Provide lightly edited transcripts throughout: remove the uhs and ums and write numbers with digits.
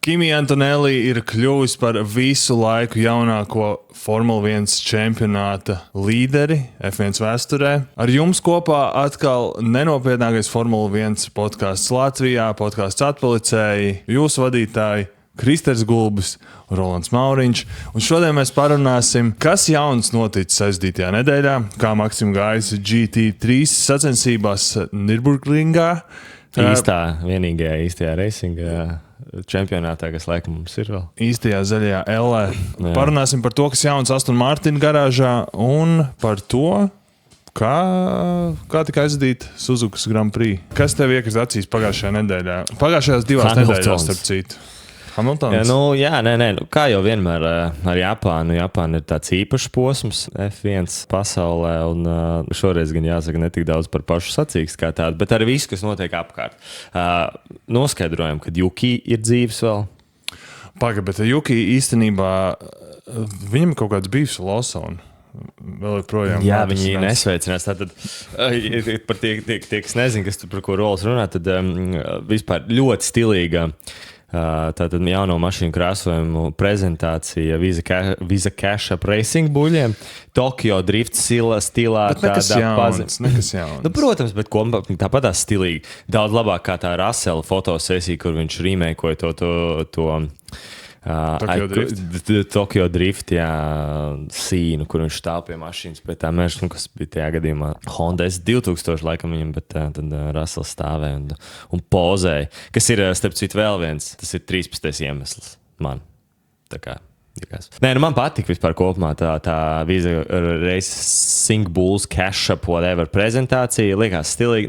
Kimi Antonelli ir kļuvis par visu laiku jaunāko Formula 1 čempionāta līderi F1 vēsturē. Ar jums kopā atkal nenopietnākais Formula 1 podcasts Latvijā, podcasts Atpalicēji, jūsu vadītāji Kristers Gulbis un Rolands Mauriņš. Un šodien mēs parunāsim, kas jauns noticis aizdītajā nedēļā, kā Maksim gājis GT3 sacensībās Nürburgringā. Vienīgajā īstajā reisinga čempionātā, kas laikam mums ir vēl. Īstajā zaļajā L. Parunāsim par to, kas jauns Aston Martin garāžā un par to, kā tika aizdīt Suzukas Grand Prix. Kas tev iekrist acīs pagājušajā nedēļā? Pagājušajās divās nedēļās, starp citu. Hamiltons? Kā jau vienmēr ar Japānu. Japāna ir tāds īpašs posms F1 pasaulē, un šoreiz gan jāsaka ne tik daudz par pašu sacīkstu kā tādu, bet arī visu, kas notiek apkārt. Noskaidrojam, ka Juki ir dzīves vēl. Bet Juki īstenībā, viņam kaut kāds bijis Lawson. Vēl joprojām. Jā, viņi nesveicinās. Tātad, par tie, kas nezin, kas par ko Rols runā, tad vispār ļoti stilīga tātad jauno mašīnu krāsojumu prezentācija Visa Cash Up Racing buļļiem. Tokyo Drift stilā. Nekas jauns. Protams, bet tāpatās stilīgi. Daudz labāk kā tā Russella fotosesija, kur viņš rīmēkoja to Tokyo Drift, sīnu, kur viņš stāv pie mašīnas pie tā meža, kas bija tajā gadījumā Honda S2000 laikam viņam, bet tad Russell stāvēja un pozēja, kas ir, starp citu, vēl viens, tas ir 13. iemesls man. Tā kā. Man patīk vispār kopumā tā Visa Racing Bulls Cash Up whatever prezentācija. Liekas stilīgi,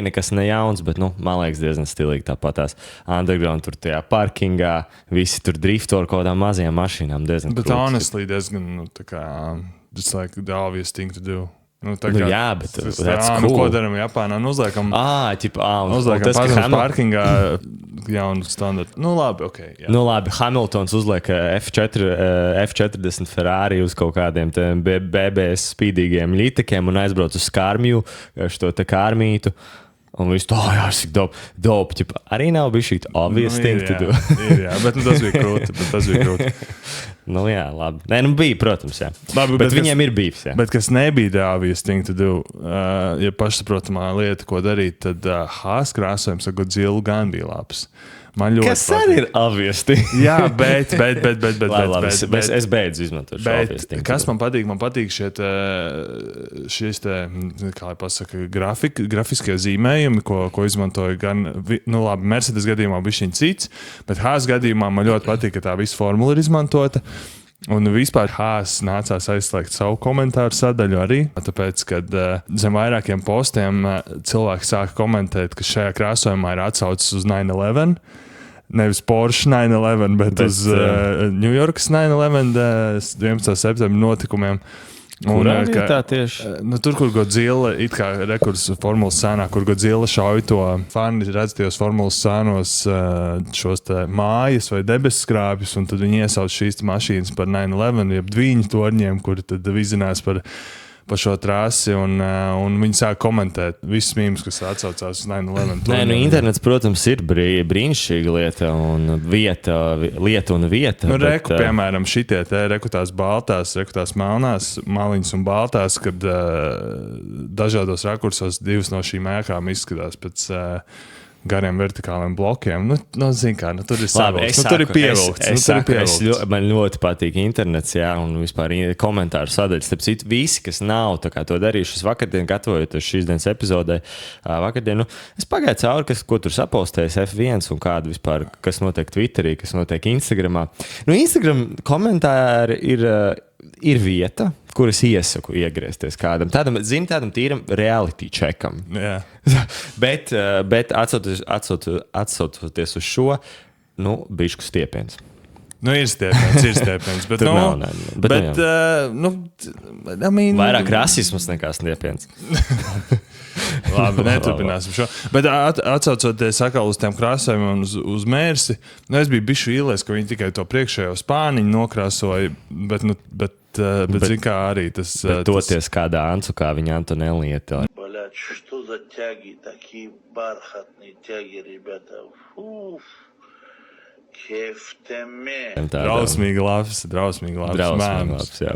nekas nejauns, bet, man liekas diezgan stilīgi tāpat tās underground tur tajā parkingā, visi tur drifto ar kaut kādām mazajām mašīnām. Bet honestly, diezgan, it's like the obvious thing to do. Bet that's cool. Ko daram Japānā? Uzliekam tas parkingā jaunu standartu. Labi, okay. Jā. Labi, Hamiltons uzliek F40 Ferrari uz kaut kādiem BBS spīdīgiem ļitekiem un aizbrauc uz Skarmju, šo te kārmītu. Un viss tā, cik dope. Arī nav bijis šī obvious thing to do. Jā, bet tas bija krūti. Labi. Bija, protams, jā. Labi, bet viņiem ir bijis, jā. Bet kas nebija the obvious thing to do, ja pašsaprotamā lieta, ko darīt, tad Haas krāsojums ar Godzilla gan bija labs. Kas arī ir obvious thing? Jā, bet. Es beidzu izmantot šo obvious thing. Kas man patīk? Man patīk šīs te, kā lai pasaka, grafiskie zīmējumi, ko izmantoja gan, Mercedes gadījumā bišķiņ cits, bet Haas gadījumā man ļoti patīk, ka tā visa formula ir izmantota. Un vispār Haas nācās aizslēgt savu komentāru sadaļu arī, tāpēc, kad zem vairākiem postiem cilvēki sāka komentēt, ka šajā krāsojumā ir atsaucis uz 9/11. Nevis Porsche 9/11, bet uz New Yorkas 9/11 11. septembra notikumiem. Kurā vietā tieši? Tur, kur Godzilla, it kā rekurs formulas sēnā, kur Godzilla šauj to fani redz tajos formulas sēnos šos te mājas vai debesu skrāpjus, un tad viņi iesauc šīs mašīnas par 9/11, jeb dviņu torņiem, kuri tad vizinās par šo trasi, un viņi sāk komentēt visus mīmus, kas atsaucās uz 9/11. Internets, protams, ir brīnišķīga lieta un vieta. Piemēram, šitie te rekutās baltās, rekutās melnās, maliņas un baltās, kad dažādos rakursos divas no šīm ēkām izskatās pēc gariem vertikāliem blokiem. Tur ir savs. Tur ir pievilkts. Man ļoti patīk internets, un vispār komentāru sadaļas. Starp citu, visi, kas nav to darījuši vakardien, gatavojoties šīs dienas epizodē, es pagāju cauri, ko tur sapostējis F1 un kādu vispār, kas notiek Twitterī, kas notiek Instagramā. Instagram komentāri ir vieta, kuras iesaku iegriezties kādam. Tādam tīram reality checkam. Yeah. bet atsototies uz šo, bišķu stiepiens. Ir stiepiens, bet vairāk rasismus nekā stiepiens. Labi, neturpināsim šo. Bet atsaucoties atkal uz tiem krāsojumiem uz Mērsi, es biju bišķi vīlies, ka viņi tikai to priekšējo spāniņu nokrāsoja, bet zin kā arī tas... Toties kādā Ancukā viņa Antonelli iet. Что за тяги, такие бархатные тяги, ребята. Фу. Drausmīgi labs mēms. Jā,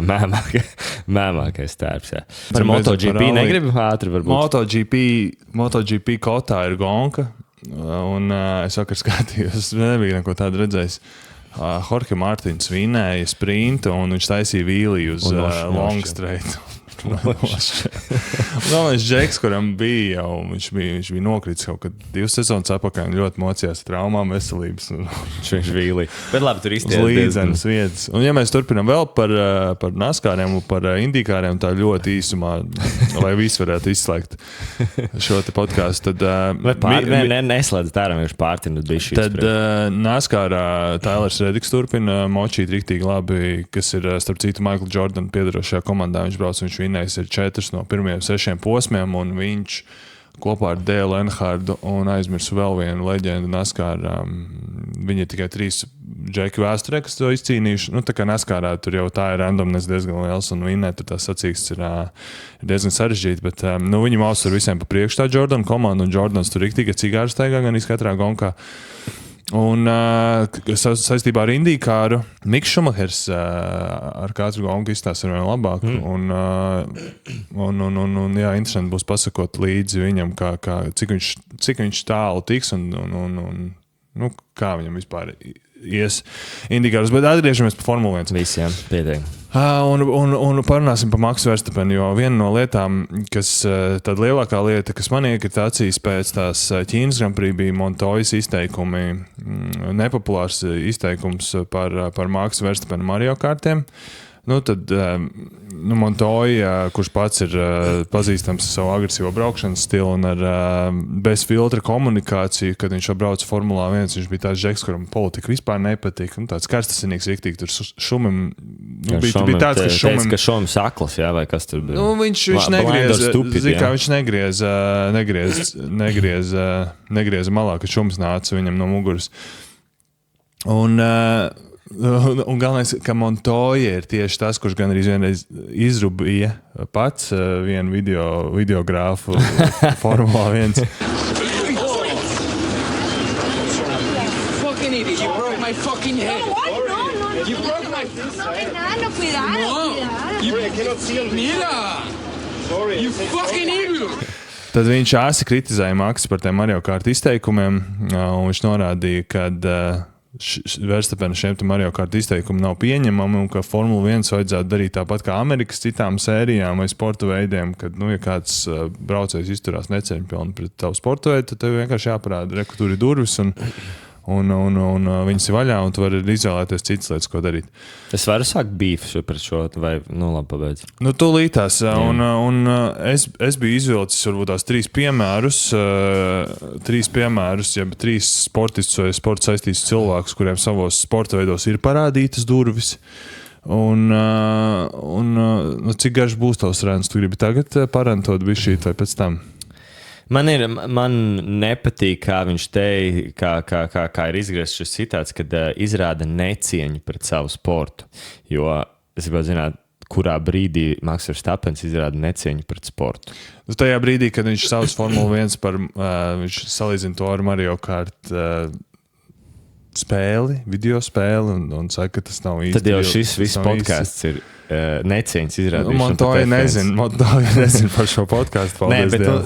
mēmākais tērps, jā. Par MotoGP negribu ātri varbūt. MotoGP kotā ir gonka, un es vakar skatījos, nebija neko tādu redzējis. Jorge Martins vinēja sprintu, un viņš taisīja vīlī uz long straight. Galvenais Džeks, kuram bija jau, viņš bija nokritis kaut kad 2 sezonas atpakaļ un ļoti mocījās traumām veselības. Viņš vīlī. Bet labi, tur izties līdzenas vietas. Un ja mēs turpinām vēl par NASCARiem un par IndyCariem, tā ļoti īsumā, lai visi varētu izslēgt šo te podcastu, tad... Neslēdz tērām, viņš pārtinot bija šīs. Tad NASCARā Tailers Reddiks turpina močīt riktīgi labi, kas ir, starp citu, Michael Jordan piedarošajā komandā. Viņš vinējis ir 4 no pirmajiem 6 posmiem, un viņš kopā ar Dale Earnhardu un aizmirsu vēl vienu leģendu NASCAR. Viņi ir tikai 3 džeki vēsturē, kas to izcīnījuši. Nu, tā kā NASCARā tur jau tā ir randomness diezgan liels, un vinēt tur tās sacīkstes ir diezgan sarežģīti, bet viņi maus ar visiem pa priekšu tā Jordan komanda, un Jordans tur riktīgi cigāru staigā gan katrā gonkā. Un saistībā ar IndyCāru Miks Šumahers ar katru gonku izstāsta ar vien labāk. Un jā, interesanti būs pasakot līdzi viņam, cik viņš tālu tiks un nu, kā viņam vispār ies IndyCārus. Bet atgriežamies par Formula 1. Visiem pietiek. Un parunāsim par Maksu Verstapenu, jo viena no lietām, tāda lielākā lieta, kas man iekrita acīs pēc tās Ķīnas Grand Prix, bija Montojas izteikumi, nepopulārs izteikums par Maksu Verstapenu Mario Kartiem. Nu, tad Montoya, kurš pats ir pazīstams ar savu agresīvo braukšanas stilu un ar bez filtra komunikāciju, kad viņš brauc Formulā 1, viņš bija tāds žeks, kuram politika vispār nepatīk. Nu, tāds karstasinīgs riktīgi, tur šumim... Nu, bija tāds, ka šumim... Teica, ka šumim saklas, jā, vai kas tur bija? Nu, viņš negrieza malā, kad šums nāca viņam no muguras. Un galvenais, ka Montoya ir tieši tas, kurš gan arī vienreiz izrubīja pats vienu videogrāfu Formulā 1. Fucking idiot, you broke my fucking head. No. You broke my... No, cuidado. Mira! You fucking idiot! Tad viņš asi kritizēja Maksu par tiem Mario Kart izteikumiem, un viņš norādīja, ka Verstapena šiem Mario Kart izteikumi nav pieņemami un ka Formula 1 vajadzētu darīt tāpat kā Amerikas citām sērijām vai sporta veidiem, kad, ja kāds braucējs izturās necieņpilni pret tavu sporta veidu, tad tev vienkārši jāparāda, ka tur ir durvis un viņas ir vaļā un tu vari izvēlēties citas lietas, ko darīt. Es varu sākt bīfu pret šo, vai, labi, pabeidz. Nu, tūlītās, un es biju izvilcis varbūt tās 3 piemērus, ja 3 sportistus vai sporta saistītus cilvēkus, kuriem savos sporta veidos ir parādītas durvis. Un cik garš būs tavs rēns? Tu gribi tagad parantot bišķīt vai pēc tam? Man nepatīk, kā viņš teica, kā ir izgriezts šis citāts, kad izrāda necieņu pret savu sportu. Jo es gribētu zināt, kurā brīdī Maks Verstapens izrāda necieņu pret sportu. Tajā brīdī, kad viņš sauc Formula 1 par, viņš salīdzina to ar Mario Kart spēli, video spēli un saka, ka tas nav īsti. Tad jau šis viss podcasts ir necieņas izrādīšana. Montoya nezin par šo podcastu. Paldies Dievam.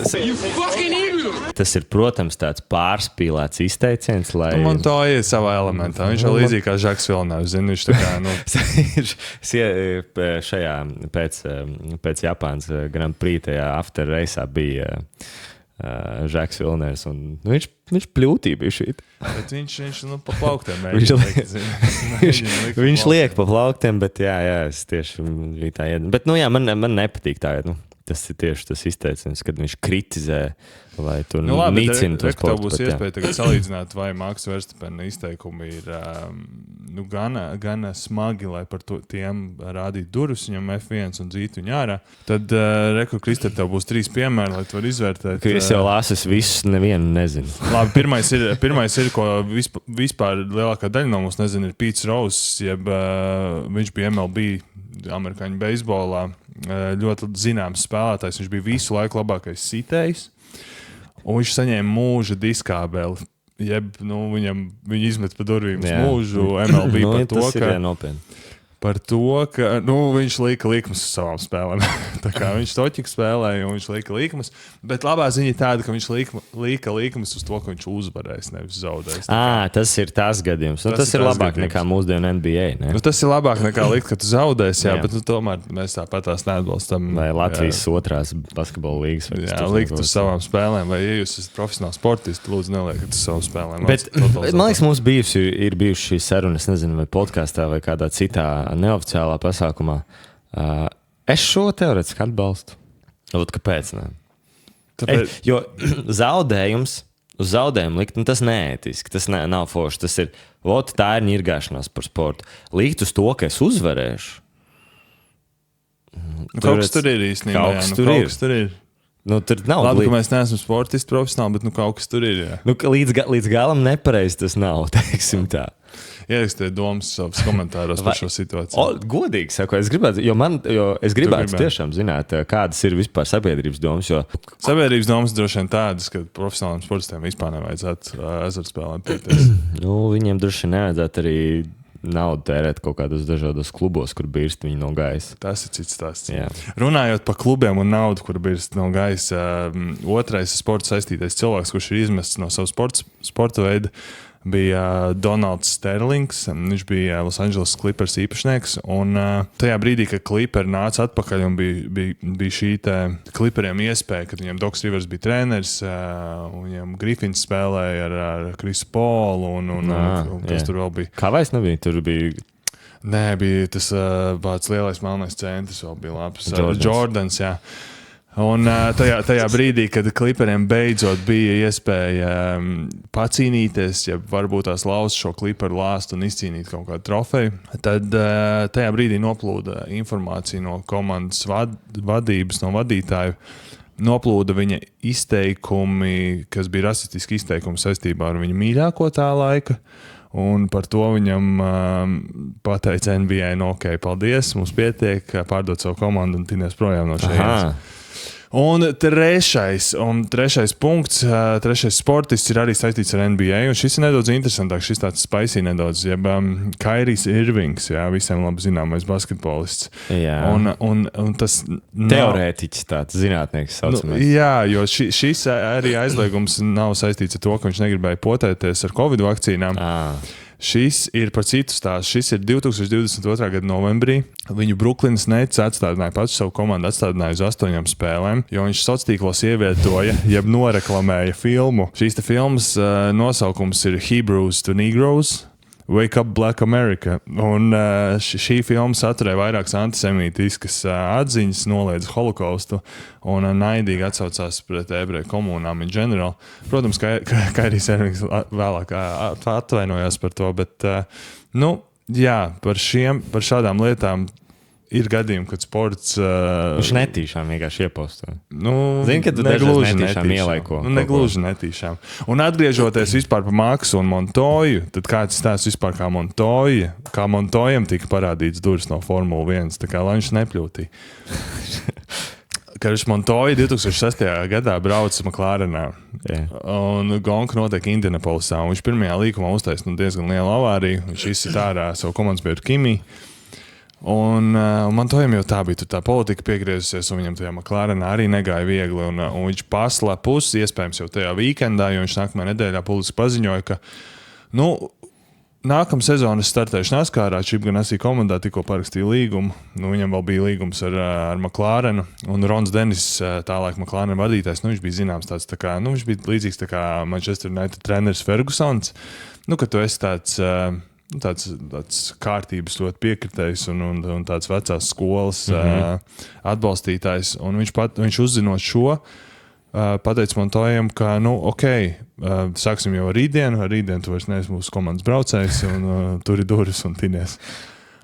Tas ir, protams, tāds pārspīlēts izteiciens, lai... Montoya ir savā elementā. Viņš jau līdzīgi kā Žaks Villeneuve, zini, viņš tā kā... Šajā pēc Japānas Grand Prix tajā after raceā bija Žaks Villeneuve, un viņš pļūtī bija šīt. Bet viņš pa plauktiem mēģina. Viņš liek pa plauktiem, bet jā, es tieši bija tā iedinu. Bet, man nepatīk tā, tas ir tieši tas izteiciens, kad viņš kritizē, vai tu nīcini to sportu. Tev būs iespēja tagad salīdzināt, vai Maksa Verstapena izteikumi ir gana smagi, lai par tiem rādītu durvis viņam F1 un dzītu viņu ārā. Tad, Kristēr, tev būs 3 piemēri, lai tu var izvērtēt. Ka es jau lasu, es visus nevienu nezinu. Labi, pirmais ir, ko vispār lielākā daļa no mums nezina, ir Pete Rose, jeb viņš bija MLB amerikāņu beisbolā, ļoti zināms spēlētājs. Viņš bija visu laiku labākais sitējs, un viņš saņēma mūža diskābeli. jeb viņu izmet pa durvīm uz mūžu. MLB par to, ka viņš lika likmes uz savām spēlēm. Tā kā viņš toķiku spēlēja un viņš lika likmes, bet labā ziņa tāda, ka viņš lika likmes uz to, ka viņš uzvarēs, nevis zaudēs. Tas ir tas gadījums. Tas ir labāk gadījums. Nekā mūsdienu NBA, ne? Tas ir labāk nekā likt, ka tu zaudēsi, bet tomēr mēs tāpat tās neatbalstam. Vai Latvijas otrās basketbola līgas. Jā, likt uz savām spēlēm, vai ja jūs esat profesionāls sportists, lūdzu neliekat uz savām spēlēm. Bet, man liekas, mums ir bijuši šī saruna, es nezinu, vai podkāstā vai kādā citā neoficiālā pasākumā. Es šo teorētiski atbalstu. Kāpēc? Jo zaudējums, uz zaudējumu likt, tas neētiski, tas nav forši. Tas ir, tā ir ņirgāšanās par sportu. Likt uz to, ka es uzvarēšu. Kaut kas tur ir īstenībā. Kaut kas tur ir. Tur nav labi, ka mēs neesam sportisti profesionāli, bet kaut kas tur ir. Jā. Līdz galam nepareizi tas nav, teiksim tā. Ierakstiet domas savus komentāros par šo situāciju. Godīgi saku, es gribētu tiešām zināt, kādas ir vispār sabiedrības domas. Sabiedrības domas droši vien tādas, ka profesionāliem sportistiem vispār nevajadzētu azartspēlēm piekties. Viņiem droši vien nevajadzētu arī naudu tērēt kaut kādos dažādos klubos, kur birst viņi no gaisa. Tas ir cits stāsts. Runājot par klubiem un naudu, kur birst no gaisa, otrais sports saistītais cilvēks, kurš ir izmests no savu sporta veidu, bija Donalds Sterlings. Viņš bija Los Angeles Clippers īpašnieks. Un tajā brīdī, kad Clipperi nāca atpakaļ un bija šī Clipperiem iespēja, kad viņam Doks Rivers bija treneris, un viņam Griffins spēlēja ar Krisu Polu un kas tur vēl bija. Kā vairs nebija? Tur bija... Nē, bija tas pats lielais melnais centrs, vēl bija labs. Jordans, jā. Un tajā brīdī, kad Clipperiem beidzot bija iespēja pacīnīties, ja varbūt tās lauzt šo Clipperu lāstu un izcīnīt kaut kādu trofeju, tad tajā brīdī noplūda informācija no komandas vadības, no vadītāju. Noplūda viņa izteikumi, kas bija rasistiski izteikumi saistībā ar viņa mīļāko tā laika. Un par to viņam pateica NBA, ok, paldies, mums pietiek, pārdot savu komandu un tinies projām no šeit. Un trešais punkts, trešais sportists ir arī saistīts ar NBA, un šis ir nedaudz interesantāks, šis tāds spicy nedaudz, jeb Kairijs Irvings, jā, visiem labi zināmais basketbolists. Jā. Un tas teorētiķis tāds zinātnieks saucamais. Jā, jo šis arī aizliegums nav saistīts ar to, ka viņš negribēja potēties ar Covid vakcīnām. Šis ir par citu stāstu. Šis ir 2022. Gada novembrī. Viņu Brooklynas Nets atstādināja pats savu komandu, atstādināja uz 8 spēlēm, jo viņš sociālos ievietoja, jeb noreklamēja filmu. Šīs filmas nosaukums ir Hebrews to Negroes. Wake Up Black America. Un šī filma saturēja vairākas antisemītiskas atziņas, noliedza holokaustu un naidīgi atsaucās pret ebreju komunām in general. Protams, Kairijs Irvings vēlāk atvainojās par to, bet par šādām lietām ir gadījumi, kad sports... Viņš netīšām vienkārši ieposto. Zini, ka tu dažreiz netīšām ielaiko. Negluži netīšām. Un atgriežoties vispār par Maksu un Montoju, tad kāds stāsts vispār kā Montojam tika parādīts durvis no Formula 1, tā kā lai viņš nepļūtī. Karš Montoja 2006. Gadā brauca McLarenā. Un gonka notiek Indianapolisā. Viņš pirmajā līkumā uztaisīja diezgan lielu avāriju. Viņš izsit ārā savu komandas biedru Kimi. Un Montojam jau tā bija, tā politika piegriezusies, un viņam tajā McLarenā arī negāja viegli. Un viņš paslēpus, iespējams jau tajā weekendā, jo viņš nākamajā nedēļā publiski paziņoja, ka nākamā sezona startēšu NASCARā, Chip Ganassi komandā tikko parakstīja līgumu. Viņam vēl bija līgums ar McLarenu, un Rons Dennis, tālaik McLaren vadītājs, viņš bija zināms tāds, tā kā, viņš bija līdzīgs tā kā Manchester United treneris Fergusons. Ka tu esi tāds kārtības ļoti piekritējs un tāds vecās skolas atbalstītājs. Un viņš uzzinot šo, pateica Montojam, ka, sāksim jau ar rītdienu tu vairs neesi mūsu komandas braucējs, un tur ir durvis un tinies.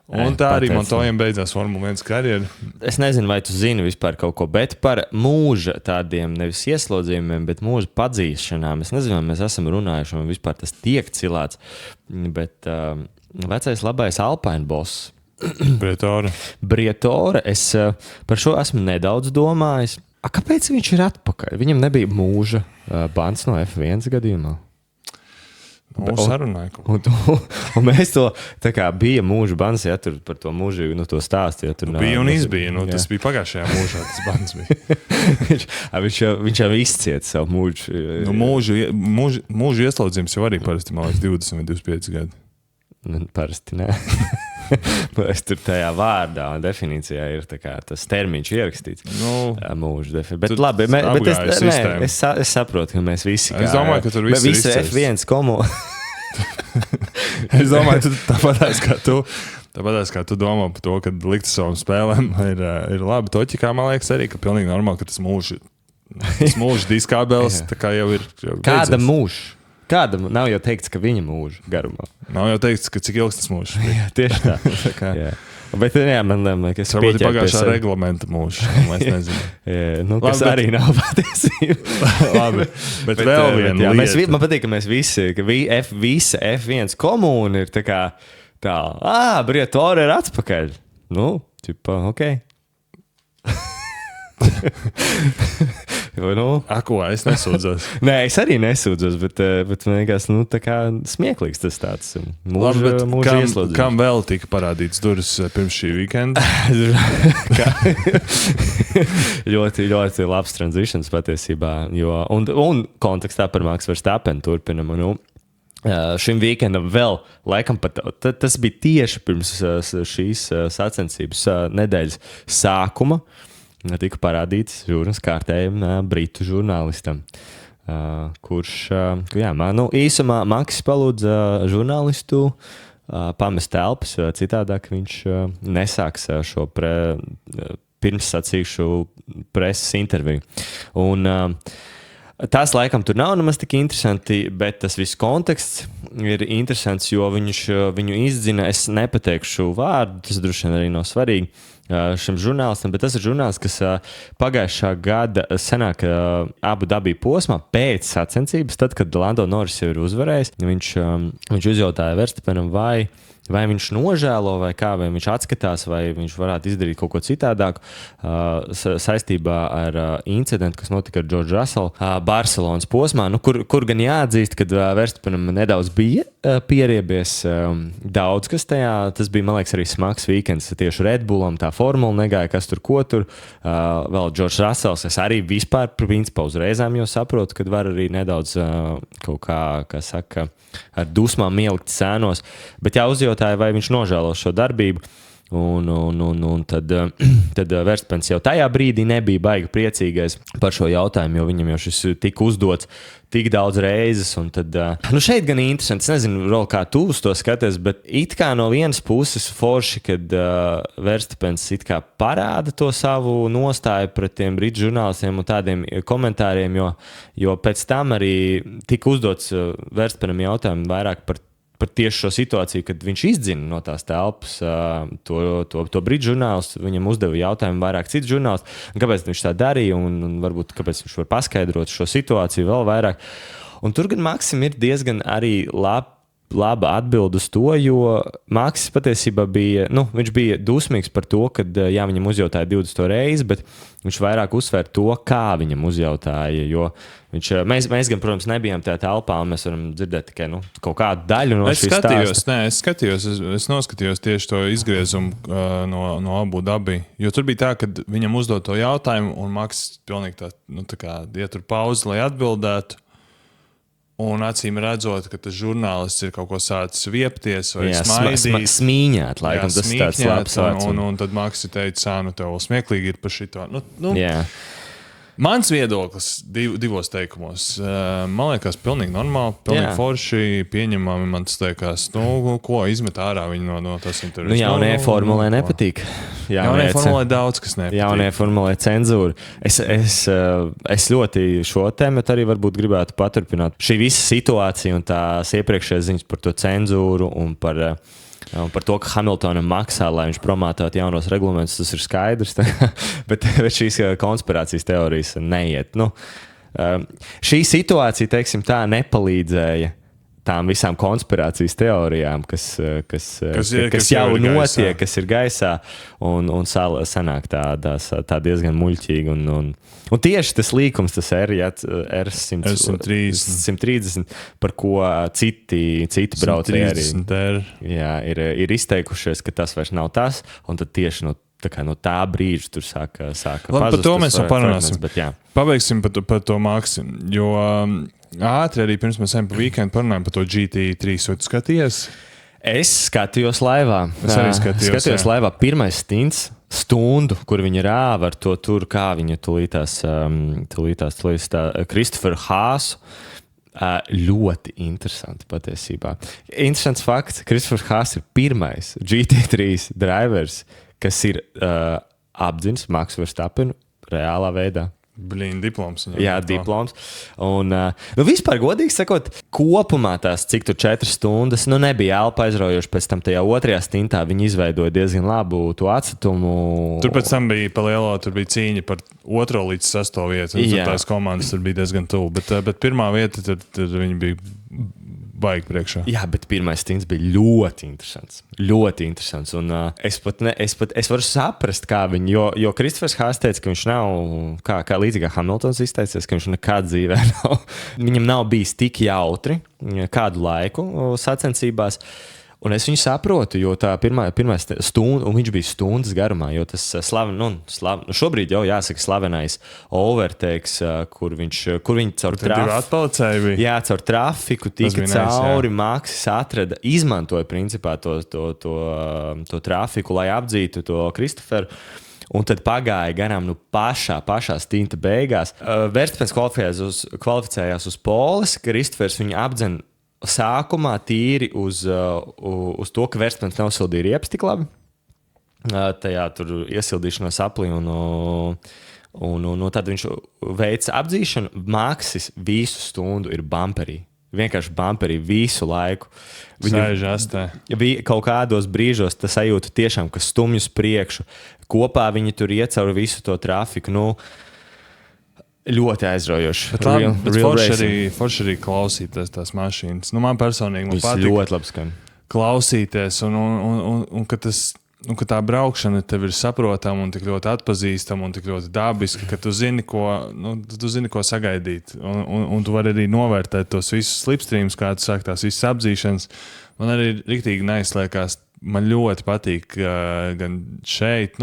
Un tā arī Montojam beidzās Formula 1 karjeru. Es nezinu, vai tu zini vispār kaut ko, bet par mūža tādiem nevis ieslodzījumiem, bet mūža padzīšanām. Es nezinu, vai mēs esam runājuši, un vispār tas tiek cilāts, bet vecais labais Alpine boss. Briatore, es par šo esmu nedaudz domājis. Kāpēc viņš ir atpakaļ? Viņam nebija mūža bans no F1 gadījumā? Sarunāju. Un mēs to tā kā bija mūža bans, ja tur par to mūžu, to stāstu. Ja, tur bija un izbija. Tas bija pagājušajā mūžā, tas bans bija. viņš jau izcieta savu mūžu. Mūžu ieslodzījums jau arī parasti, man liekas, 20 vai 25 gadi. Parasti, nē. Es tur tajā vārdā un definīcijā ir tas termiņš ierakstīts. Mūžu definīcija. Bet labi, es saprotu, ka mēs visi kā... Es domāju, ka tur visi ir izcēs. F1 komu. Es domāju, tāpatās kā tu domā par to, ka likt savam spēlēm ir labi. Toķikā, man liekas, arī, ka pilnīgi normāli, ka tas mūžu diskābeles tā kā jau ir... Kāda mūža? Kādam nav jau teikts, ka viņa mūža garumā. Nav jau teikts, ka cik ilgs tas mūžs. Jā, tieši tā. Bet jā, man liekas, ka varbūt pagājušā reglamenta mūžs. Es nezinu. Kas arī nav patiesība. Labi, bet vēl viena lieta. Man patīk, ka mēs visi, ka visa F1 komūna ir tā, Briatore ir atpakaļ. Ok. Ko, es nesūdzos. Nē, es arī nesūdzos, bet man liekas, tā kā smieklīgs tas tāds mūža ieslodzījums. Kam vēl tika parādīts durvis pirms šī weekenda? ļoti, ļoti labs transitions patiesībā, un kontekstā par Max Verstappen turpinam, šim weekendam vēl, laikam pat, tas bija tieši pirms šīs sacensības nedēļas sākuma, tika parādīts žūras kārtējiem britu žurnālistam, kurš, īsumā Maksis palūdza žurnālistu pamest telpas, citādāk viņš nesāks šo pirmssacīšu preses interviju. Un tās laikam tur nav nemaz tik interesanti, bet tas viss konteksts ir interesants, jo viņu izdzina, es nepateikšu vārdu, tas droši vien arī nav svarīgi, šim žurnālistam, bet tas ir žurnālists, kas pagājušā gada senāk Abu Dabī posmā pēc sacensības, tad, kad Lando Norris jau ir uzvarējis, viņš uzjautāja Verstappenam, vai viņš nožēlo, vai viņš atskatās, vai viņš varētu izdarīt kaut ko citādāku saistībā ar incidentu, kas notika ar George Russell Barcelonas posmā, kur gan jāatzīst, kad Verstappenam nedaudz bija pieriebies daudz, kas tajā, tas bija, man liekas, arī smags weekends tieši Red Bullam, tā formula negāja, kas tur ko tur, vēl George Russells, es arī vispār principā uzreizām jau saprotu, kad var arī nedaudz kaut kā saka, ar dusmām ielikt sēnos, bet jāuzjautāja, vai viņš nožēlo šo darbību, un tad Verstappens jau tajā brīdī nebija baigi priecīgais par šo jautājumu, jo viņam jau šis tika uzdots tik daudz reizes, un tad, šeit gan interesanti, es nezinu, Rol, kā tu uz to skaties, bet it kā no vienas puses forši, kad Verstappens it kā parāda to savu nostāju pret tiem britu žurnālistiem un tādiem komentāriem, jo pēc tam arī tika uzdots Verstappenam jautājumu vairāk par tieši šo situāciju, kad viņš izdzina no tās telpas to britu žurnālistu, viņam uzdeva jautājumu vairāk citu žurnālistu, kāpēc viņš tā darīja un varbūt kāpēc viņš var paskaidrot šo situāciju vēl vairāk. Un tur gan Maksim ir diezgan arī laba atbild uz to, jo Maksis patiesībā bija, viņš bija dusmīgs par to, kad viņam uzjautāja 20 reizi, bet viņš vairāk uzsver to, kā viņam uzjautāja, jo mēs gan, protams, nebijām tajā telpā, un mēs varam dzirdēt tikai kaut kādu daļu no šīs stāsta. Es noskatījos tieši to izgriezumu no Abu Dabī, jo tur bija tā, kad viņam uzdod to jautājumu, un Maksis pilnīgi tā kā ietur pauzi, lai atbildētu. Un acīm redzot, ka tas žurnālists ir kaut ko sācis viepties vai smaidīt. Smīņāt, laikam, tas tāds labs vārds. Un tad Maksis teica, tev vēl smieklīgi ir par šito. Mans viedoklis divos teikumos. Man liekas, pilnīgi normāli, pilnīgi forši, pieņemami. Man tas liekas, ko izmet ārā viņi no tas intervijas. Jaunajai formulē nepatīk. Jaunajai formulē daudz, kas nepatīk. Jaunajai formulē cenzūra. Es ļoti šo tēmu arī varbūt gribētu paturpināt. Šī visa situācija un tās iepriekšējās ziņas par to cenzūru un par to, ka Hamiltonam maksā, lai viņš promotētu jaunos reglamentus, tas ir skaidrs. bet šīs konspirācijas teorijas neiet. Šī situācija, teiksim tā, nepalīdzēja tām visām konspirācijas teorijām, kas jau notiek, kas ir gaisā, un sanāk tā diezgan muļķīgi. Un tieši tas līkums, tas R130, par ko citi braucēji arī ir izteikušies, ka tas vairs nav tas, un tad tieši no tā brīža tur sāka pazust. Par to mēs vēl parunāsim. Pabeigsim par to Maksu, jo ātri arī pirms mēs ejam pa weekendu parunājam par to GT3. Vai tu skaties? Es skatījos laivā. Es arī skatījos laivā. Pirmais stundu, kur viņi rāva ar to tur, kā viņa tulītās Kristoferu Hāsu. Ļoti interesanti patiesībā. Interesants fakts, Kristofers Hāss ir pirmais GT3 drivers, kas ir apdzinis Maksu Verstappenu reālā veidā. Diploms. Jā, diploms. Un, vispār, godīgi sakot, kopumā tās, cik tur 4 stundas, nebija elpa aizraujoši. Pēc tam tajā otrajā stintā viņi izveidoja diezgan labu to atstatumu. Tur pēc tam bija pa lielo, tur bija cīņa par 2. līdz 6. vietu. Tur tās komandas tur bija diezgan tuvu. Bet pirmā vieta, tur viņi bija baigi priekšā. Jā, bet pirmais stints bija ļoti interesants. Ļoti interesants. Un es varu saprast, kā viņi, jo Kristofers Hāss teica, ka viņš nav, kā līdzīgi kā Hamiltons izteicies, ka viņš nekad dzīvē nav. Viņam nav bijis tik jautri kādu laiku sacensībās. Un es viņu saprotu, jo tā pirmā stunda, un viņš bija stundas garumā, jo tas šobrīd jau jāsaka slavenais overtakes, kur viņi caur trafiku, caur trafiku tika cauri, Maksis atrada, izmantoja principā to trafiku, lai apdzītu to Kristoferu. Un tad pagāja garām pašā stinta beigās. Verstapens kvalificējās uz poles, Kristofers viņu apdzen sākumā tīri uz to, ka Verstapens neuzsildīja riepas tik labi. Tajā tur iesildīšanās aplī un tad viņš veica apdzīšanu. Maksis visu stundu ir bumperī. Vienkārši bumperī visu laiku. Kaut kādos brīžos tas sajūta tiešām, ka stumjus priekšu. Kopā viņi tur iet caur visu to trafiku. Ļoti aizraujoši. Bet forši arī klausīties tās mašīnas. Man personīgi patīk ļoti labi skan. Klausīties un ka tā braukšana tev ir saprotama un tik ļoti atpazīstama un tik ļoti dabiska, ka tu zini, ko sagaidīt. Un tu vari arī novērtēt tos visus slipstreams, kā tu sāki tās visas apdzīšanas. Man arī riktīgi neizliekās. Man ļoti patīk gan šeit,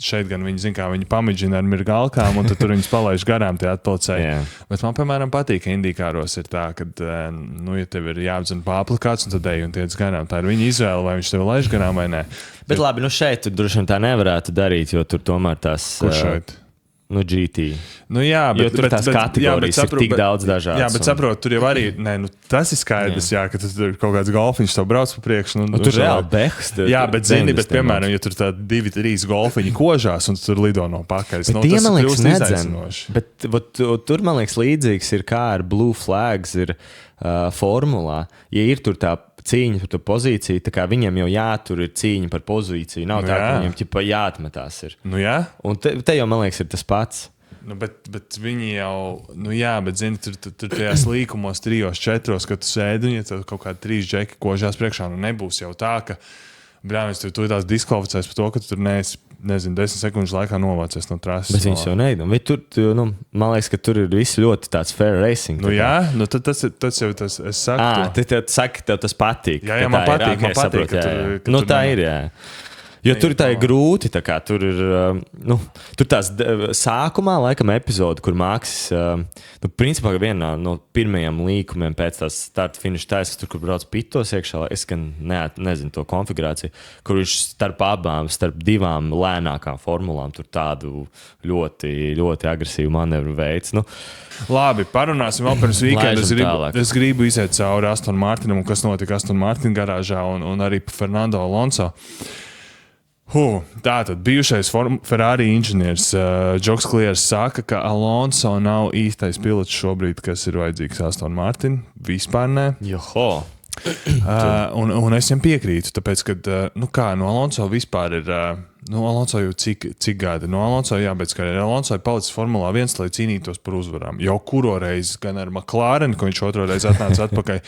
šeit gan viņi zina, kā viņi pamidžina ar mirgalkām, un tad tur viņus palaiž garām tie atpilcēji. Bet man, piemēram, patīk, ka indīkāros ir tā, ka, ja tev ir jāapzina pa aplikāts, un tad ej un tiec garām. Tā ir viņa izvēle, vai viņš tev laiž garām vai nē. Bet labi, šeit tu droši vien tā nevarētu darīt, jo tur tomēr tās... Kur šeit? GT. Jā, bet tur tās kategorijas ir tik daudz dažādas. Jā, bet saprotu, tur jau arī, tas ir skaidrs, ka tur kaut kāds golfiņš tev brauc pa priekšu. Tur reāli behs. Jā, bet piemēram, ja tur tā 2-3 golfiņi kožās un tur lido no pakaļas, tas kļūst izaicinoši. Bet tur, man liekas, līdzīgs ir kā ar Blue Flags ir formulā. Ja ir tur tā cīņa par to pozīciju, tā kā viņiem jau jātur ir cīņa par pozīciju. Nav tā, ka viņiem jāatmetās ir. Un te jau, man liekas, ir tas pats. Bet viņi jau, bet zini, tur tajās līkumos 3-4, kad tu sēdi un ja tev kaut kādi 3 džeki kožās priekšā, nebūs jau tā, ka brāļs tur tās diskvalificēs par to, ka tu tur neesi, 10 sekundžu laikā novācies no trases. Bet viņš jau neidam. Man liekas, ka tur ir viss ļoti tāds fair racing. Tas jau tas, es saku. Tu saki, tev tas patīk. Jā, man patīk, tā ir, jā. Jo tur tā ir grūti, tā kā tur ir, tur tās sākumā, laikam, epizode, kur Maksis, principā vienā no pirmajiem līkumiem pēc tās starta finiša taisas, tur, kur brauc pitos iekšā, es gan nezinu to konfigurāciju, kur viņš starp 2 lēnākām formulām, tur tādu ļoti, ļoti agresīvu manevru veids. Labi, parunāsim vēl pirms weekenda. Es gribu iziet cauri Aston Martinam un kas notika Aston Martin garāžā un arī pa Fernando Alonso. Tātad bijušais Ferrari inženieris Džoks Kliers saka, ka Alonso nav īstais pilots šobrīd, kas ir vajadzīgs Aston Martin. Vispār ne. Un es viņam piekrītu, tāpēc, ka Alonso vispār ir Alonso jau cik gada? Alonso jābeidz karjeru. Alonso ir palicis Formulā 1, lai cīnītos par uzvarām. Jau kuro reizi, gan ar McLaren, ko viņš otro reizi atnāca atpakaļ,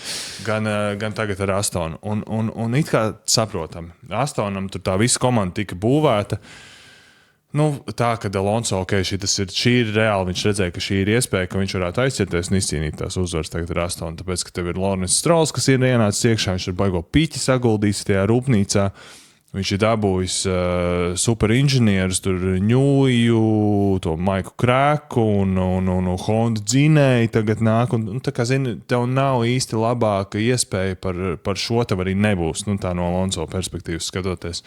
gan tagad ar Astonu. Un it kā saprotam, Astonam tur tā visa komanda tika būvēta. Tā, ka Alonso, šī ir reāli, viņš redzēja, ka šī ir iespēja, ka viņš varētu aizķerties un izcīnīt tās uzvaras tagad ar Astonu. Tāpēc, ka tev ir Lawrence Strolls, kas ir ienācis iekšā, viņš ir baigo piķi saguldījis tajā rūpnīcā. Viņš ir dabūjis superinženierus, tur Ņūju, to Maiku Krēku un Honda dzinēju tagad nāk. Tā kā, zini, tev nav īsti labāka iespēja par šo tev arī nebūs, tā no Alonso perspektīvas skatoties.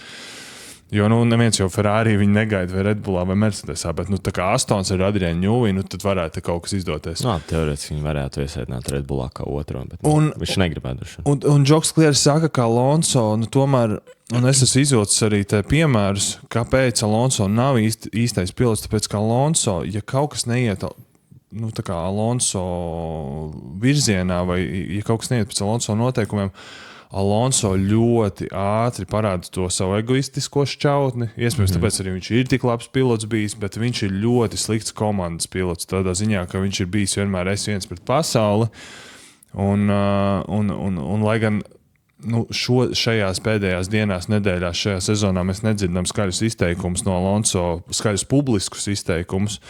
Jo neviens jau Ferrari viņu negaida vai Red Bullā vai Mercedesā, bet tā kā Astons ar Adrianu Ņūvi, tad varētu kaut kas izdoties. Teorētiski viņi varētu iesēdināt Red Bullā kā otro, bet viņš negribētu. Un Džoks Klieris saka, ka Alonso, tomēr, un es esmu izvilcis arī te piemērus, kāpēc Alonso nav īstais pilots, tāpēc, ka Alonso, ja kaut kas neiet, tā kā Alonso virzienā vai ja kaut kas neiet pēc Alonso noteikumiem, Alonso ļoti ātri parāda to savu egoistisko šķautni. Iespējams, tāpēc arī viņš ir tik labs pilots bijis, bet viņš ir ļoti slikts komandas pilots. Tādā ziņā, ka viņš ir bijis vienmēr S1 pret pasauli. Un lai gan šajās pēdējās dienās, nedēļās, šajā sezonā mēs nedzirdam skaļus izteikumus no Alonso, skaļus publiskus izteikumus.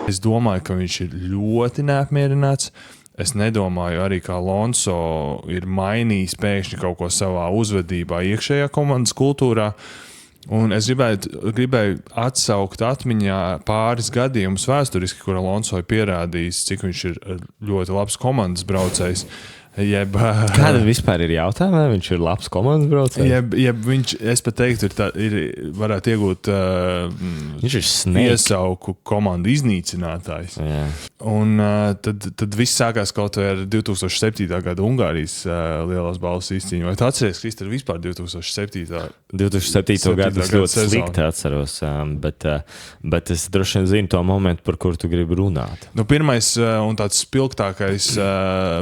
Es domāju, ka viņš ir ļoti neapmierināts. Es nedomāju arī, ka Alonso ir mainījis pēkšņi kaut ko savā uzvedībā, iekšējā komandas kultūrā. Un es gribēju atsaukt atmiņā pāris gadījumus vēsturiski, kur Alonso ir pierādījis, cik viņš ir ļoti labs komandas braucējs. Kāda vispār ir jautājuma, vai viņš ir labs komandas braucējs? Viņš, es pat teiktu, varētu iegūt iesauku komandu iznīcinātājs. Un tad viss sākās kaut vai ar 2007. Gada Ungārijas lielās balvas izcīņu. Vai tu atceries, Krister, vispār 2007. gadu es ļoti slikti atceros, bet es droši vien zinu to momentu, par kuru tu gribi runāt. Pirmais un tāds spilgtākais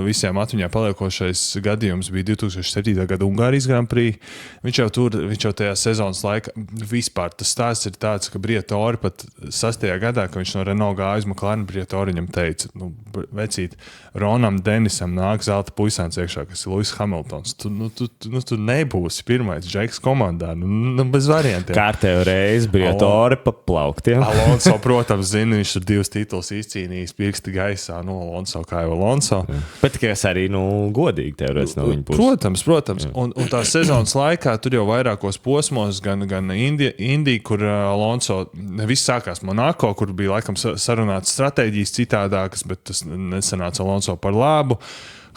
visiem atmiņā paliekošais gadījums bija 2007. Gada Ungārijas Grand Prix. Viņš jau tajā sezonas laikā vispār tas stāsts ir tāds, ka Briatore pat 6. gadā, kad viņš no Renault gāja uz McLaren, Briatore viņam teica, vecīt, Ronam Denisam nāk zelta puisāns iekšā, kas ir Lewis Hamiltons. Tu nebūsi pirmais Džeks komandā, bez variantiem. Kārtējo reizi Briatore pa plauktiem. Alonso, protams, zina, viņš ir 2 titulus izcīnījis, pirksti gaisā, Alonso kā jau Alonso. Bet kas arī, godīgi teorētiski no viņa puses. Protams. Un tā sezonas laikā tur jau vairākos posmos, gan Indija, kur Alonso, viss sākās Monako, kur bija laikam sarunāts stratēģijas citādākas, bet tas nesanāca Alonso par labu.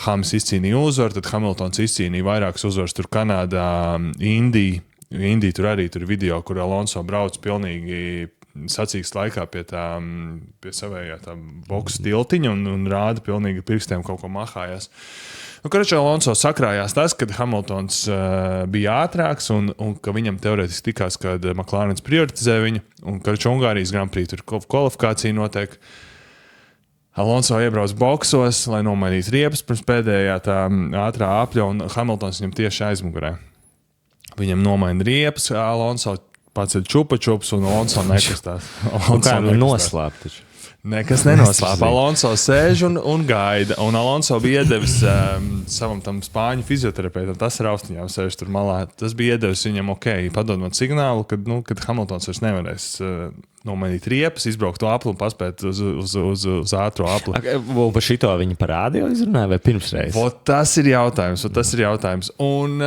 Hams izcīnīja uzvaru, tad Hamiltons izcīnīja vairākas uzvaras tur Kanādā, Indija tur arī tur video, kur Alonso brauc pilnīgi sacīkst laikā pie savējā tā boksa tiltiņa un rāda pilnīgi pirkstiem kaut ko mahājās. Karačā Alonso sakrājās tas, kad Hamiltons bija ātrāks un ka viņam teorētiski tikās, kad McLarens prioritizē viņu, un karačā Ungārijas Grand Prix tur kvalifikācija notiek. Alonso iebrauc boksos, lai nomainītu riepas pirms pēdējā tā ātrā apļa, un Hamiltons viņam tieši aizmugurē. Viņam nomaina riepas, Alonso paceļ čupa-čups un Alonso nekastās. Noslēp taču. Nekas nenoslēp. Alonso sēž un gaida. Un Alonso bija iedevis savam tam spāņu fizioterapeitam, tas ar austiņām sēž tur malā. Tas bija iedevis viņam, padod man signālu, kad Hamiltons vairs nevarēs nomainīt riepas, izbraukt to apli un paspēt uz ātro apli. Par šito viņi parādīja izrunāja vai pirmsreiz? Tas ir jautājums. Un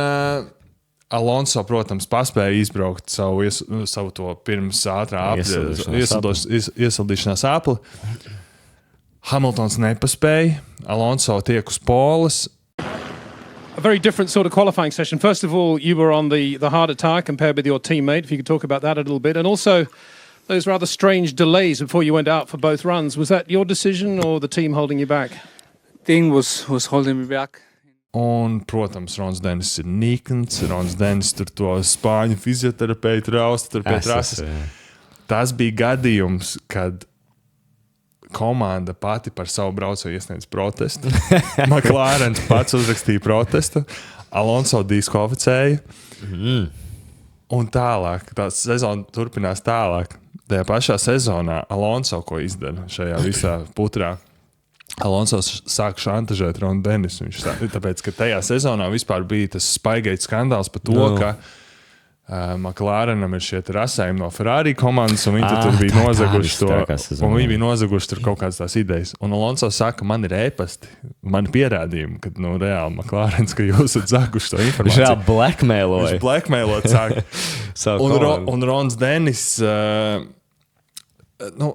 Alonso, protams, paspēja izbraukt savu to pirms ātrā iesildīšanās apli. Hamiltons nepaspēja. Alonso tiek uz poles. A very different sort of qualifying session. First of all, you were on the harder tyre compared with your teammate. If you could talk about that a little bit. And also those rather strange delays before you went out for both runs. Was that your decision or the team holding you back? Team was holding me back. Un, protams, Rons Denis ir nikns. Rons Denis tur to spāņu fizioterapeitu rausta tur pie trases. Tas bija gadījums, kad komanda pati par savu braucēju iesniedz protestu. McLarens pats uzrakstīja protestu. Alonso diskvalificēja. Un tālāk, tā sezona turpinās tālāk. Tajā pašā sezonā Alonso, ko izdara šajā visā putrā, Alonso sāk šantažēt Ronu Denisu. Tāpēc, ka tajā sezonā vispār bija tas Spygate skandāls par to, ka McLarenam ir šie rasējumi no Ferrari komandas, un viņi tur bija nozaguši to. Un viņi bija nozaguši tur kaut kādas tās idejas. Un Alonso saka, man ir ēpasti, man ir pierādījumi, ka reāli McLarens, ka jūs esat zaguši to informāciju. Viņš reāli blackmailot. Viņš blackmailot sāk. un Rons Denis...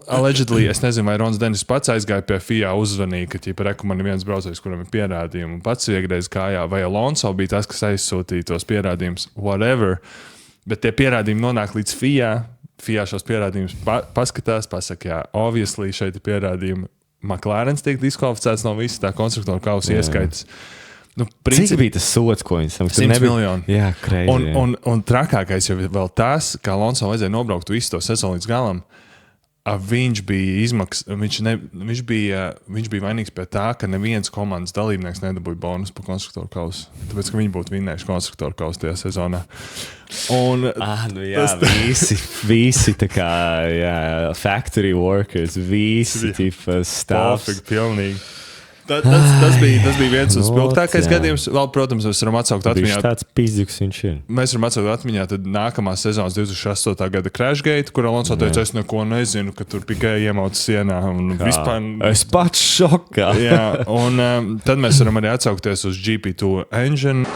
allegedly, es nezinu, vai Rons Denis pats aizgāja pie FIA, uzzvanīja, ka man ir viens braucējs, kuram ir pierādījumi, un pats iegreiz kājā, vai Alonso bija tas, kas aizsūtīja tos pierādījumus, whatever, bet tie pierādījumi nonāk līdz FIA. FIA šos pierādījumus paskatās, pasaka, jā, obviously šeit ir pierādījumi. McLarens tiek diskvalificēts no visas tā konstruktora kausa ieskaitas. Cik bija tas sots, ko viņš samaksa? 100 miljoni. Jā, crazy. Un trakākais jau vēl tas, ka Alonso vajadzēja nobraukt visu to sezonu līdz galam. Viņš bija vainīgs pie tā, ka neviens komandas dalībnieks nedabūja bonus par konstruktoru kausu. Tāpēc, ka viņi būtu vinnējuši konstruktoru kausu tajā sezonā. Visi tā kā factory workers, visi tipa staffs. Pilnīgi. Tas bija viens no spilgtākais gadījums. Vēl, protams, mēs varam atsaukt atmiņā. Viņš tāds pizdiks viņš ir. Mēs varam atsaukt atmiņā tad nākamās sezonas 2008. Gada Crashgate, kur Alonso teica, es neko nezinu, ka tur Pikē iemauts sienā. Vispār... Es pats šokā. Jā, un tad mēs varam arī atsaukties uz GP2 engine.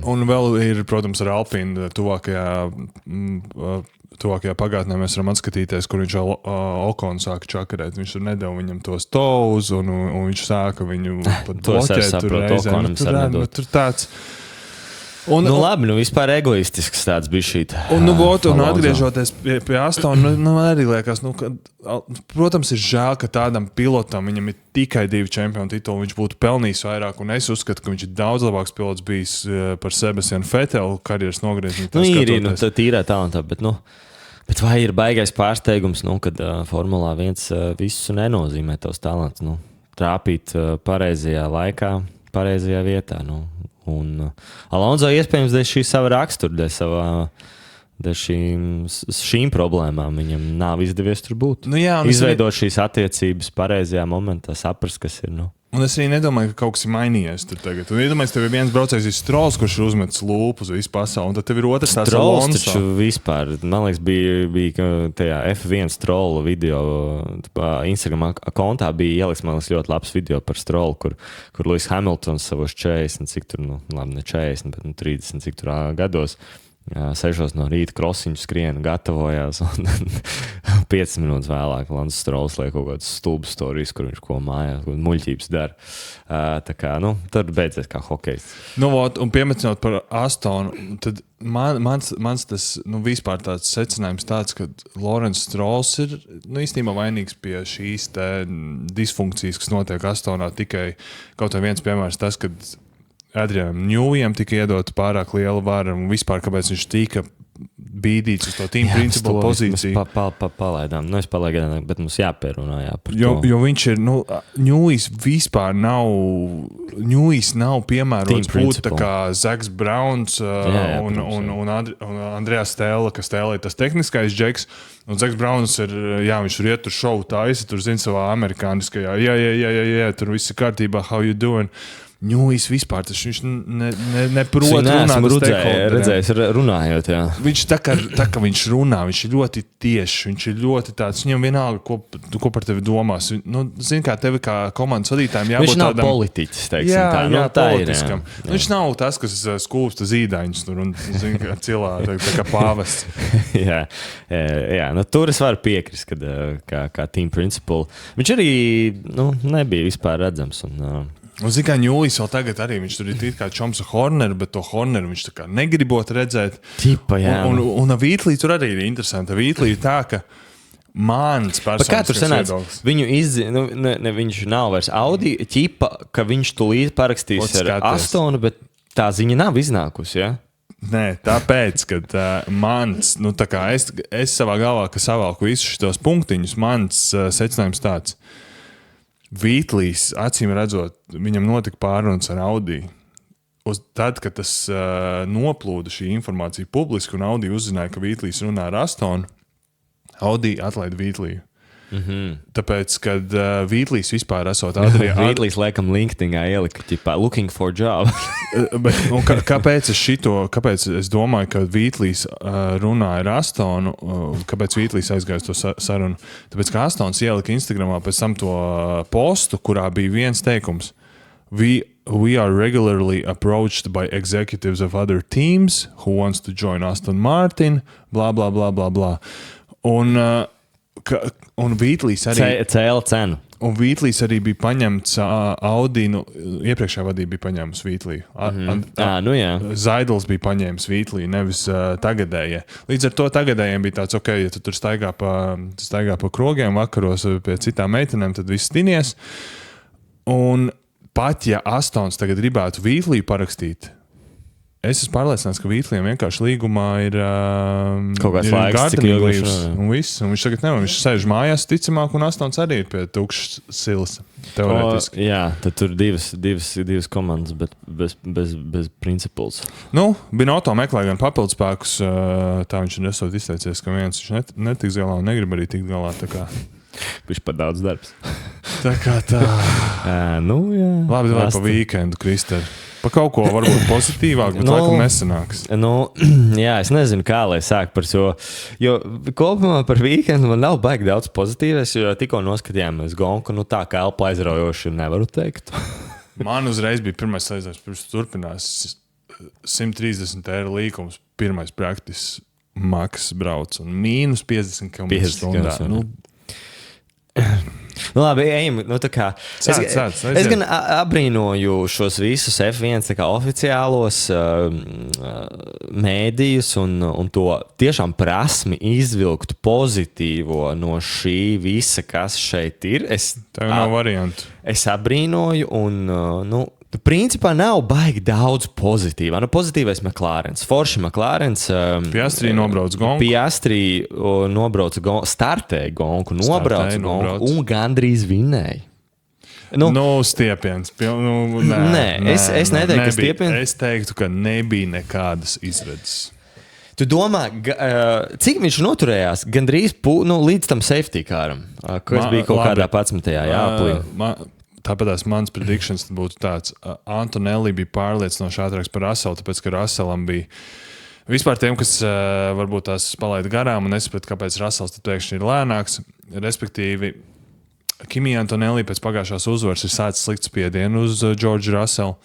Un vēl ir, protams, ar Alpine tuvākajā pagātnē mēs varam atskatīties, kur viņš Okonu sāka čakarēt. Viņš tur nedeva viņam tos tovus, un viņš sāka viņu pat bloķēt tur reizēm. Tur tāds... labi, vispār egoistisks tāds bija šī. Un atgriežoties pie Astona, man arī liekas, protams, ir žēl, ka tādam pilotam viņam ir tikai 2 čempionu tituli, viņš būtu pelnījis vairāk, un es uzskatu, ka viņš ir daudz labāks pilots bijis par Sebastianu Vetelu karjeras nogriezienu. Tīrē talantā, bet vai ir baigais pārsteigums, kad Formulā 1 visu nenozīmē tavs talants, trāpīt pareizajā laikā, pareizajā vietā, Un Alonso iespējams dēļ šī sava rakstura, dēļ šīm problēmām viņam nav izdevies tur būt. Izveidot šīs attiecības pareizajā momentā, saprast, kas ir. Un es arī nedomāju, ka kaut kas ir mainījies tur tagad. Un iedomājies, tev ir viens braucējs Strolls, kurš ir uzmetis lūpu uz visu pasauli, un tad tev ir otrs tāds Alonso. Taču vispār, man liekas, bija tajā F1 Strolla video, Instagram kontā bija ieliks, man liekas, ļoti labs video par Strollu, kur Lewis Hamiltons savos 40, cik tur, labi, ne 40, bet 30, cik tur gados. 6 no rīta krosiņu skrien, gatavojās, un 5 minūtes vēlāk Lance Strolls liek kaut kādas stulbas storijas, kur viņš ko mājās, ko muļķības dara. Tā kā, tad beidzies kā hokejs. Un piemetinot par Astonu, tad mans tas, vispār tāds secinājums tāds, ka Lawrence Strolls ir, īstenībā vainīgs pie šīs te disfunkcijas, kas notiek Astonā, tikai kaut viens piemērs tas, kad Adrianam Newijam tika iedota pārāk liela vara un vispār, kāpēc viņš tika bīdīts uz to team principal pozīciju. Palaidām. Es palaidām, bet mums jāpierunā par to. Jo viņš ir, Newijs vispār nav piemērots būt tā kā Zaks Browns un Andreas Stēla, kas Stēla ir tas tehniskais džeks. Un Zaks Browns ir, viņš tur iet tur šovu taisa, tur zina savā amerikāniskajā, tur viss ir kārtībā, how you doing? Newijs vispār, viņš neprot runāt. Redzējis, runājot, jā. Viņš tā kā viņš runā, viņš ir ļoti tiešs, viņš ir ļoti tāds, viņam vienalga, ko par tevi domās. Zini, kā tevi kā komandas vadītājiem jābūt viņš nav tādam... politiķis, teiksim tā. Jā, politiskam. Viņš nav tas, kas skūpsta zīdaņus tur un, zini, kā cilā, tā kā pāvests. jā, tur es varu piekrist, kad kā team principal. Viņš arī, nebija vispār redzams un... Un zini, kā Newijs vēl tagad arī, viņš tur ir kā Čomsa Horneru, bet to Horneru viņš tā kā negribot redzēt. Tipa, jā. Un Vītlī tur arī ir interesanti. Vītlī ir tā, ka Mans Kā tur personiskais sanāca? viedoklis. Viņu viņš nav vairs Audi ķipa, ka viņš tūlīt parakstīs Ot, ar skaties. Astonu, bet tā ziņa nav iznākusi, ja? Nē, tāpēc, ka mans, tā kā es savā galvā, ka savalku visus šitos punktiņus, mans secinājums tāds. Vītlīs, acīm redzot, viņam notika pārunas ar Audi. Tad, kad tas noplūda šī informācija publiski un Audi uzzināja, ka Vītlīs runā ar Astonu, Audi atlaida Vītliju. Tāpēc, kad Vītlīs vispār esot Vītlīs laikam LinkedInā ielika, ķipā, looking for job. Bet, kāpēc es domāju, ka Vītlīs runāja ar Astonu, kāpēc Vītlīs aizgāja to sarunu? Tāpēc, ka Astons ielika Instagramā pēc tam to postu, kurā bija viens teikums. We are regularly approached by executives of other teams who wants to join Aston Martin, blah, blah, blah, blah, blah. Un Vītlīs arī... Cēla cenu. Un Vītlīs arī bija paņemts Audi, iepriekšējā vadība bija paņēmusi Vītliju. Jā. Zaidls bija paņēmis Vītliju, nevis tagadējie. Līdz ar to tagadējiem bija tāds, ja tu tur staigā pa krogiem vakaros pie citām meitenēm, tad viss tinies. Un pat, ja Astons tagad gribētu Vītliju parakstīt, es esmu pārliecināts, ka Vītlijam vienkārši līgumā ir kaut kāds laiks, cik ilgi viņš un viss. Un viņš tagad nevar, viņš sēž mājās ticamāk, un Astons arī ir pie tukšas silas, teorētiski. Jā, tad tur divas komandas, bet bez principuls. Binotto meklē gan papildspēkus, tā viņš ir esot izteicies, ka viens viņš netiks galā un negrib arī tikt galā, tā kā... Viņš par daudz darbs. Tā kā tā... Jā. Labi, vai pa weekendu, Krister. Pa kaut ko varbūt pozitīvāk, bet laikam nesanāks. Jā, es nezinu, kā lai sāk par šo. Jo kopumā par weekendu man nav baigi daudz pozitīvas, jo tikko noskatījāmies Gonku, tā kā elpa aizraujoši nevaru teikt. Man uzreiz bija pirmais aizvērts, pirms turpinās 130 eiro līkums, pirmais praktis maks brauc un mīnus 50 km stundā. Labi, ejam. Es gan abrīnoju šos visus F1 oficiālos mēdījus un to tiešām prasmi izvilkt pozitīvo no šī visa, kas šeit ir. Tev nav variantu. Es abrīnoju un, principā nav baigi daudz pozitīvā. Pozitīvais McLarens. Forši McLarens. Piastri nobrauc Gonku. Piastri nobrauc Gonku. Startēja Gonku. Nobrauc Gonku un gandrīz vinnēja. Stiepiens. Nē, es neteiktu, ka stiepiens. Es teiktu, ka nebija nekādas izredzes. Tu domā, cik viņš noturējās gandrīz līdz tam safety kāram, kas bija kaut kādā 11. jāplī? Tāpēc mans prediktions būtu tāds, Antonelli bija pārliecinoši ātrāks par Russellu, tāpēc, ka Russellam bija vispār tiem, kas varbūt tās palaida garām un nesaprata, kāpēc Russells tad pēkšņi ir lēnāks. Respektīvi, Kimi Antonelli pēc pagājušās uzvaras ir sācis slikt spiedienu uz George Russellu.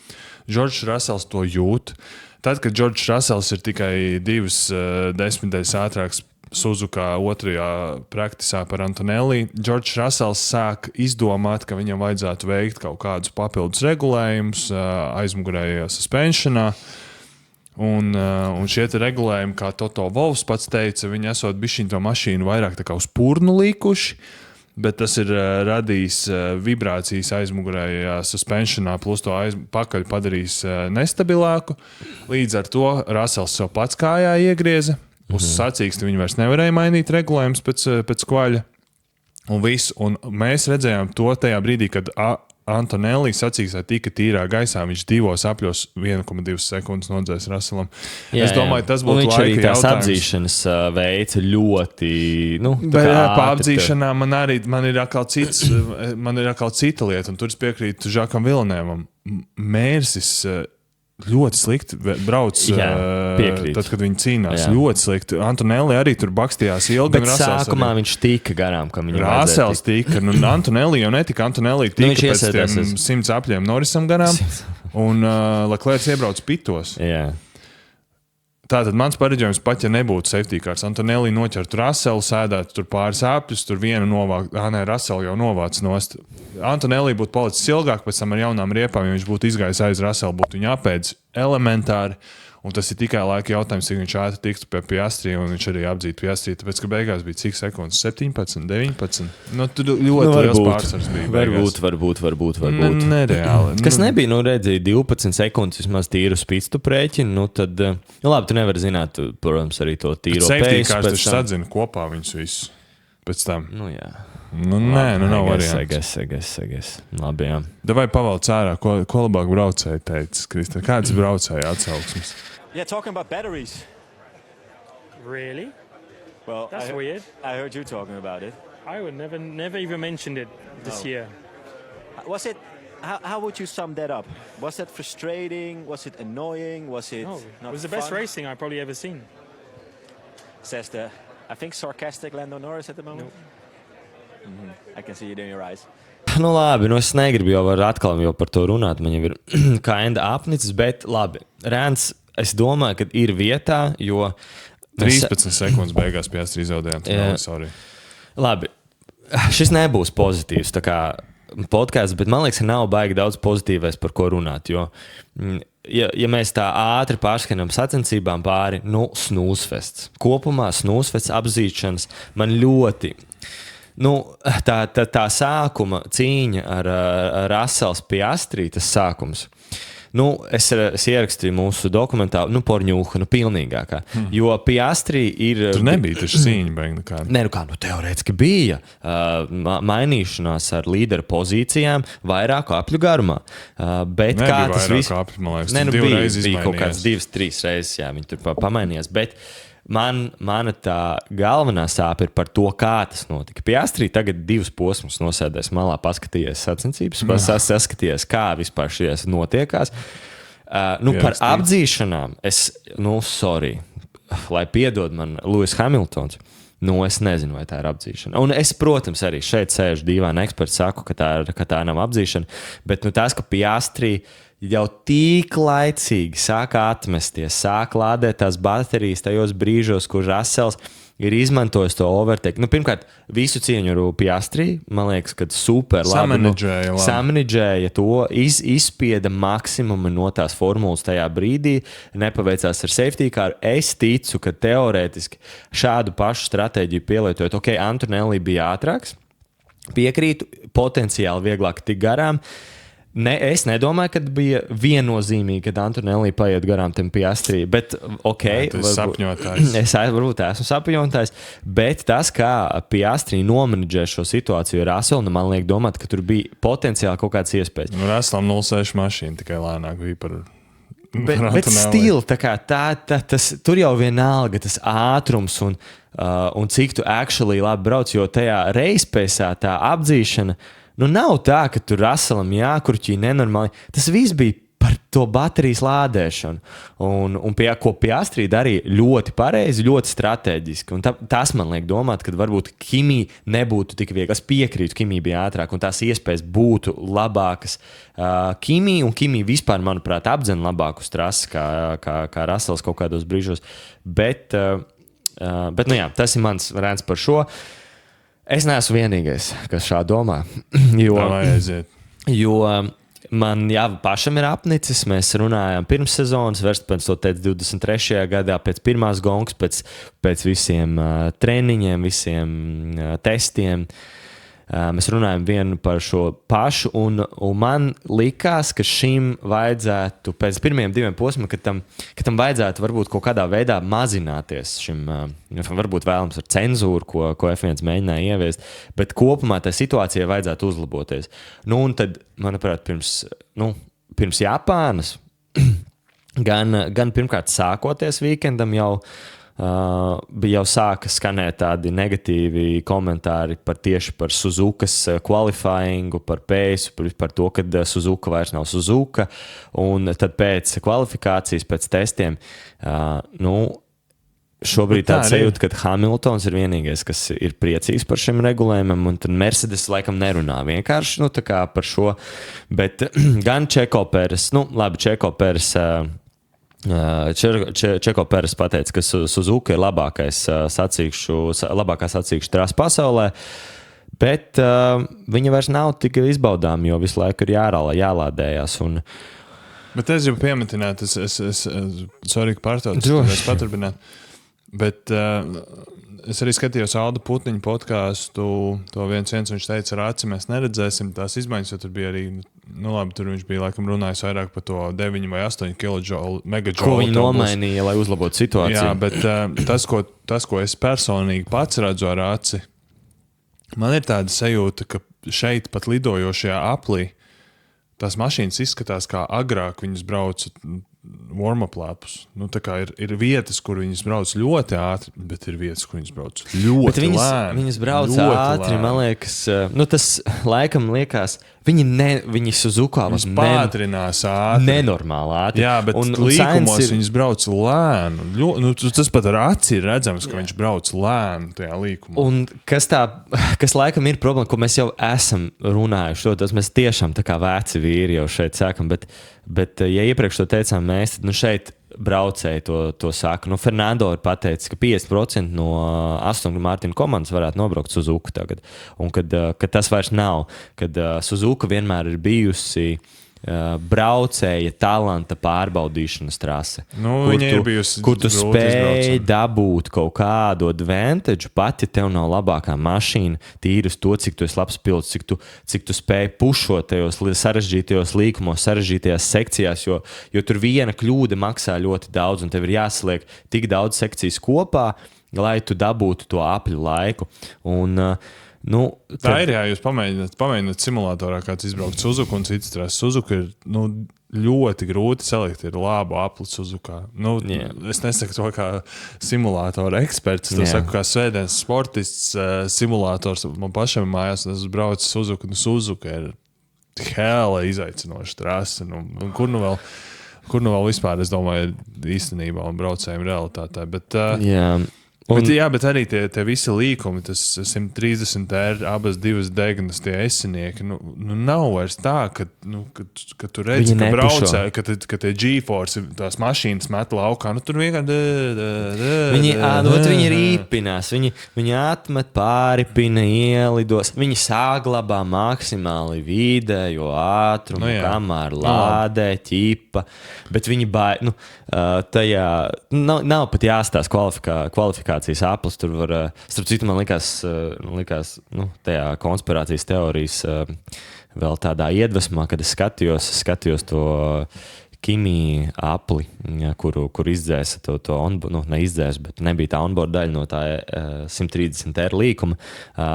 George Russells to jūt. Tad, kad George Russells ir tikai 2 desmitdaļas ātrāks Suzuka otrajā praktisā par Antonelli, George Russells sāk izdomāt, ka viņam vajadzētu veikt kaut kādus papildus regulējumus aizmugurējā suspensionā. Un šie regulējumi, kā Toto Wolffs pats teica, viņi esot bišķiņ to mašīnu vairāk tā kā uz purnu līkuši, bet tas ir radījis vibrācijas aizmugurējā suspensionā, plus to pakaļ padarījis nestabilāku. Līdz ar to Russells sev pats kājā iegrieza. Uz sacīksti viņi vairs nevarēja mainīt regulējumus pēc kvaļa. Un mēs redzējām to tajā brīdī, kad Antonelli sacīkstā tika tīrā gaisā. Viņš 2 apļos 1,2 sekundes nodzēs Russellam. Es domāju, tas būtu laika jautājums. Viņš arī tās apdzīšanas veica ļoti... Apdzīšanā man ir atkal cita lieta, un tur es piekrītu Žakam Villeneuvam. Mērsis... ļoti slikti brauc, tad, kad viņi cīnās. Jā. Ļoti slikti. Antonelli arī tur bakstījās ilgi. Bet sākumā viņš tika garām, ka viņam Russells tika. Antonelli jau netika. Antonelli tika pēc tiem 100 apļiem Norrisam garām. Un Leclerc iebrauc pitos. Jā. Tātad mans pareģojums pat, ja nebūtu safety cars, Antonelli noķertu Russellu, sēdētu tur pāris apļus, tur vienu novākt. Russellu jau novāc nost. Antonelli būtu palicis ilgāk, pēc tam ar jaunām riepām, ja viņš būtu izgājis aiz Russellu, būtu viņa apēdis elementāri. Un tas ir tikai laika jautājums, cik viņš ātri tiktu pie Piastri, un viņš arī apdzītu Piastri, tāpēc, ka beigās bija cik sekundes? 17, 19? Tur ļoti liels pārsvars bija. Varbūt. Nereāli. Kas nebija, redzēja 12 sekundes vismaz tīru spīstu prēķinu, tad, labi, tu nevari zināt, protams, arī to tīro pējas. Safety cars taču sadzina kopā viņus visus pēc tam. Jā. Nav variants. Sagas. Labi, jā. Davai pavalc ārā, ko labāk braucēji teica, Kristē? Kāds braucēja atsauksmes? Yeah, talking about batteries. Really? Well, That's weird. I heard you talking about it. I would never even mentioned it this year. Was it? How would you sum that up? Was that frustrating? Was it annoying? Was it? No, not it was the best fun? racing I've probably ever seen. Says the, I think, sarcastic Lando Norris at the moment. No. I can see it in your eyes. Labi, es negribu jau atkal par to runāt. Man jau ir kinda apnicis, bet labi. Rēns, es domāju, ka ir vietā, jo... 13 sekundes beigās Piastri izaudējām. Labi, šis nebūs pozitīvs tā kā podcasts, bet man liekas, ka nav baigi daudz pozitīvais, par ko runāt. Jo, ja mēs tā ātri pārskanam sacensībām pāri, snūzfests. Kopumā snūzfests apzīšanas man ļoti... Tā sākuma cīņa ar Russells Piastri, tas sākums. Es ierakstīju mūsu dokumentā, porņūha, pilnīgākā. Jo Piastri ir... Tur nebija taču cīņa beigta nekāda. Nē, teorētiski bija. Mainīšanās ar līderu pozīcijām vairāku apļu garumā. Bet nebija kā tas viss... Man liekas, bija kaut kāds 2-3 reizes, jā, viņi tur pamainījās, bet... Mana tā galvenā sāpe ir par to, kā tas notika. Piastri tagad 2 posmus nosēdēs malā, paskatījies sacensības, saskatījies, kā vispār šies notiekās. Par apdzīšanām sorry, lai piedod man Lewis Hamiltons, es nezinu, vai tā ir apdzīšana. Un es, protams, arī šeit sēžu dīvaini eksperti, saku, ka tā nav apdzīšana, bet tas, ka Piastri jau tik laicīgi sāka atmesties, sāka lādēt tās baterijas tajos brīžos, kur Russells ir izmantojis to overtake. Pirmkārt, visu cieņu ar Piastri, man liekas, ka super labi. Samanidžēja to, izspieda maksimumu no tās formulas tajā brīdī, nepaveicās ar safety car. Es ticu, ka teorētiski šādu pašu stratēģiju pielietojot. Antonelli bija ātrāks, piekrītu, potenciāli vieglāk tik garām. Es nedomāju, ka bija viennozīmīgi, kad Antonelli paiet garām tam Piastri, bet tas sapņotājs. Es varbūt esmu sapņotājs, bet tas, kā Piastri nomenedžē šo situāciju ar Russellu, man liek domāt, ka tur bija potenciāli kaut kāds iespējas. Russellam 0,6 mašīna tikai lēnāk bija par... Bet stila, tas tur jau vienalga, tas ātrums un cik tu actually labi brauc, jo tajā reizpēsā tā apdzīšana nav tā, ka tur Russellam jākurķī nenormāli. Tas viss bija par to baterijas lādēšanu. Un ko Piastri darīja ļoti pareizi, ļoti strateģiski. Un tas man liek domāt, ka varbūt Kimi nebūtu tik viegli. Es piekrītu, Kimi bija ātrāk, un tās iespējas būtu labākas Kimi. Un Kimi vispār, manuprāt, apdzen labākus trases kā Russells kaut kādos brīžos. Bet tas ir mans rēns par šo. Es neesmu vienīgais, kas šā domā. Jo man jau pašam ir apnicis. Mēs runājām pirms sezonas, Verstapens to teica 23. gadā, pēc pirmās gongas, pēc visiem treniņiem, visiem testiem. Mēs runājam vienu par šo pašu, un man likās, ka šim vajadzētu, pēc pirmiem 2 posmiem, ka tam vajadzētu varbūt kaut kādā veidā mazināties šim, varbūt vēlams ar cenzūru, ko F1 mēģināja ieviest, bet kopumā tā situācija vajadzētu uzlaboties. Un tad, manuprāt, pirms Japānas, gan pirmkārt sākoties vikendam jau sāka skanēt tādi negatīvi komentāri tieši par Suzukas qualifyingu, par pēsu, par to, ka Suzuka vairs nav Suzuka. Un tad pēc kvalifikācijas, pēc testiem, šobrīd tāds sajūta, ka Hamiltons ir vienīgais, kas ir priecīgs par šim regulējumam, un tad Mercedes laikam nerunā vienkārši tā kā par šo. Bet gan Čeko Peres, Čeko Peres... Čeko Peres pateica, ka Suzuka ir labākā sacīkšu trasa pasaulē, bet viņa vairs nav tik izbaudām, jo visu laiku ir jārālā, jālādējās. Bet es gribu piemetināt, es svarīgi pārtaudu, es paturbināt. Bet es arī skatījos Alda Putniņa podcastu, to viens viņš teica, ar aci mēs neredzēsim tās izmaiņas, jo tur bija arī, labi, tur viņš bija laikam runājis vairāk par to 9 vai 8 megajoule. Ko viņi nomainīja, lai uzlabotu situāciju? Jā, bet tas, ko es personīgi pats redzu ar aci, man ir tāda sajūta, ka šeit pat lidojošajā aplī tās mašīnas izskatās kā agrāk viņas brauca warm-up lēpus. Tā kā ir vietas, kur viņas brauc ļoti ātri, bet ir vietas, kur viņas brauc ļoti lēni. Viņas brauc ātri, man liekas, tas laikam liekas, viņi Suzuka pātrinās ātri. Nenormāli ātri. Jā, bet līkumos viņas brauc lēni. Tas pat ar aci ir redzams, ka viņš brauc lēni tajā līkumā. Un kas laikam ir problēma, ko mēs jau esam runājuši, tas mēs tiešām tā kā veci vīri jau šeit sākam, bet ja iepriekš to teicām mēs, tad šeit braucēji to saka. Fernando ir pateicis, ka 50% no Aston Martin komandas varētu nobraukt Suzuka tagad. Un kad tas vairs nav, kad Suzuka vienmēr ir bijusi braucēja talanta pārbaudīšanas trase. Kur tu spēj dabūt kaut kādu advantage, pat ja tev nav labākā mašīna, tīri uz to, cik tu esi labs pilots, cik tu spēj pušot tajos sarežģītajos līkumos, sarežģītajās sekcijās, jo tur viena kļūda maksā ļoti daudz, un tev ir jāsaliek tik daudz sekcijas kopā, lai tu dabūtu to apļu laiku. Tā ir, jā, jūs pamēģināt simulatorā kāds izbraukt Suzuku un citas trases. Suzuka ir ļoti grūti salikt, ir labu apli Suzukā. Es nesaku to kā simulātora eksperts, to saku kā svētdienas sportists, simulators. Man pašam mājās, es braucu Suzuku, Suzuka ir hēla izaicinoša trase. Kur nu vēl vispār, es domāju, īstenībā un braucējiem realitātē. Bet arī tie visi līkumi, tas 130 R, abas divas degnas, tie esinieki, nav vairs tā, ka tu redzi, ka braucē, ka tie G-Force, tās mašīnas met laukā, tur vienkārši... Viņi rīpinās, viņi atmet pāripina, ielidos, viņi saglabā maksimāli vidējo ātrumu, kamēr lādē, ķipa, bet viņi tajā nav pat jāstās kvalifikācijas aplis. Tur var, starp citu, man likās tajā konspirācijas teorijas vēl tādā iedvesmā, kad es skatījos to Kimi apli, kur izdzēsa to onboard, neizdzēsa, bet nebija tā onboard daļa no tā 130 R līkuma,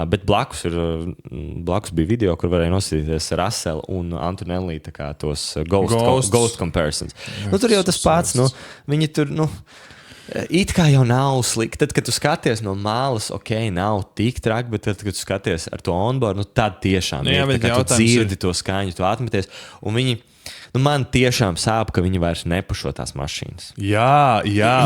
bet blakus bija video, kur varēja nosīties Russell un Antonelli tā kā tos ghost comparisons. Tur jau tas pats, viņi tur, it kā jau nav slikti. Tad, kad tu skaties no malas, nav tik traki, bet tad, kad tu skaties ar to onboard, tad tiešām ir tā, ka tu dzirdi to skaņu, tu atmeties. Un viņi, man tiešām sāp, ka viņi vairs nepušo tās mašīnas. Jā,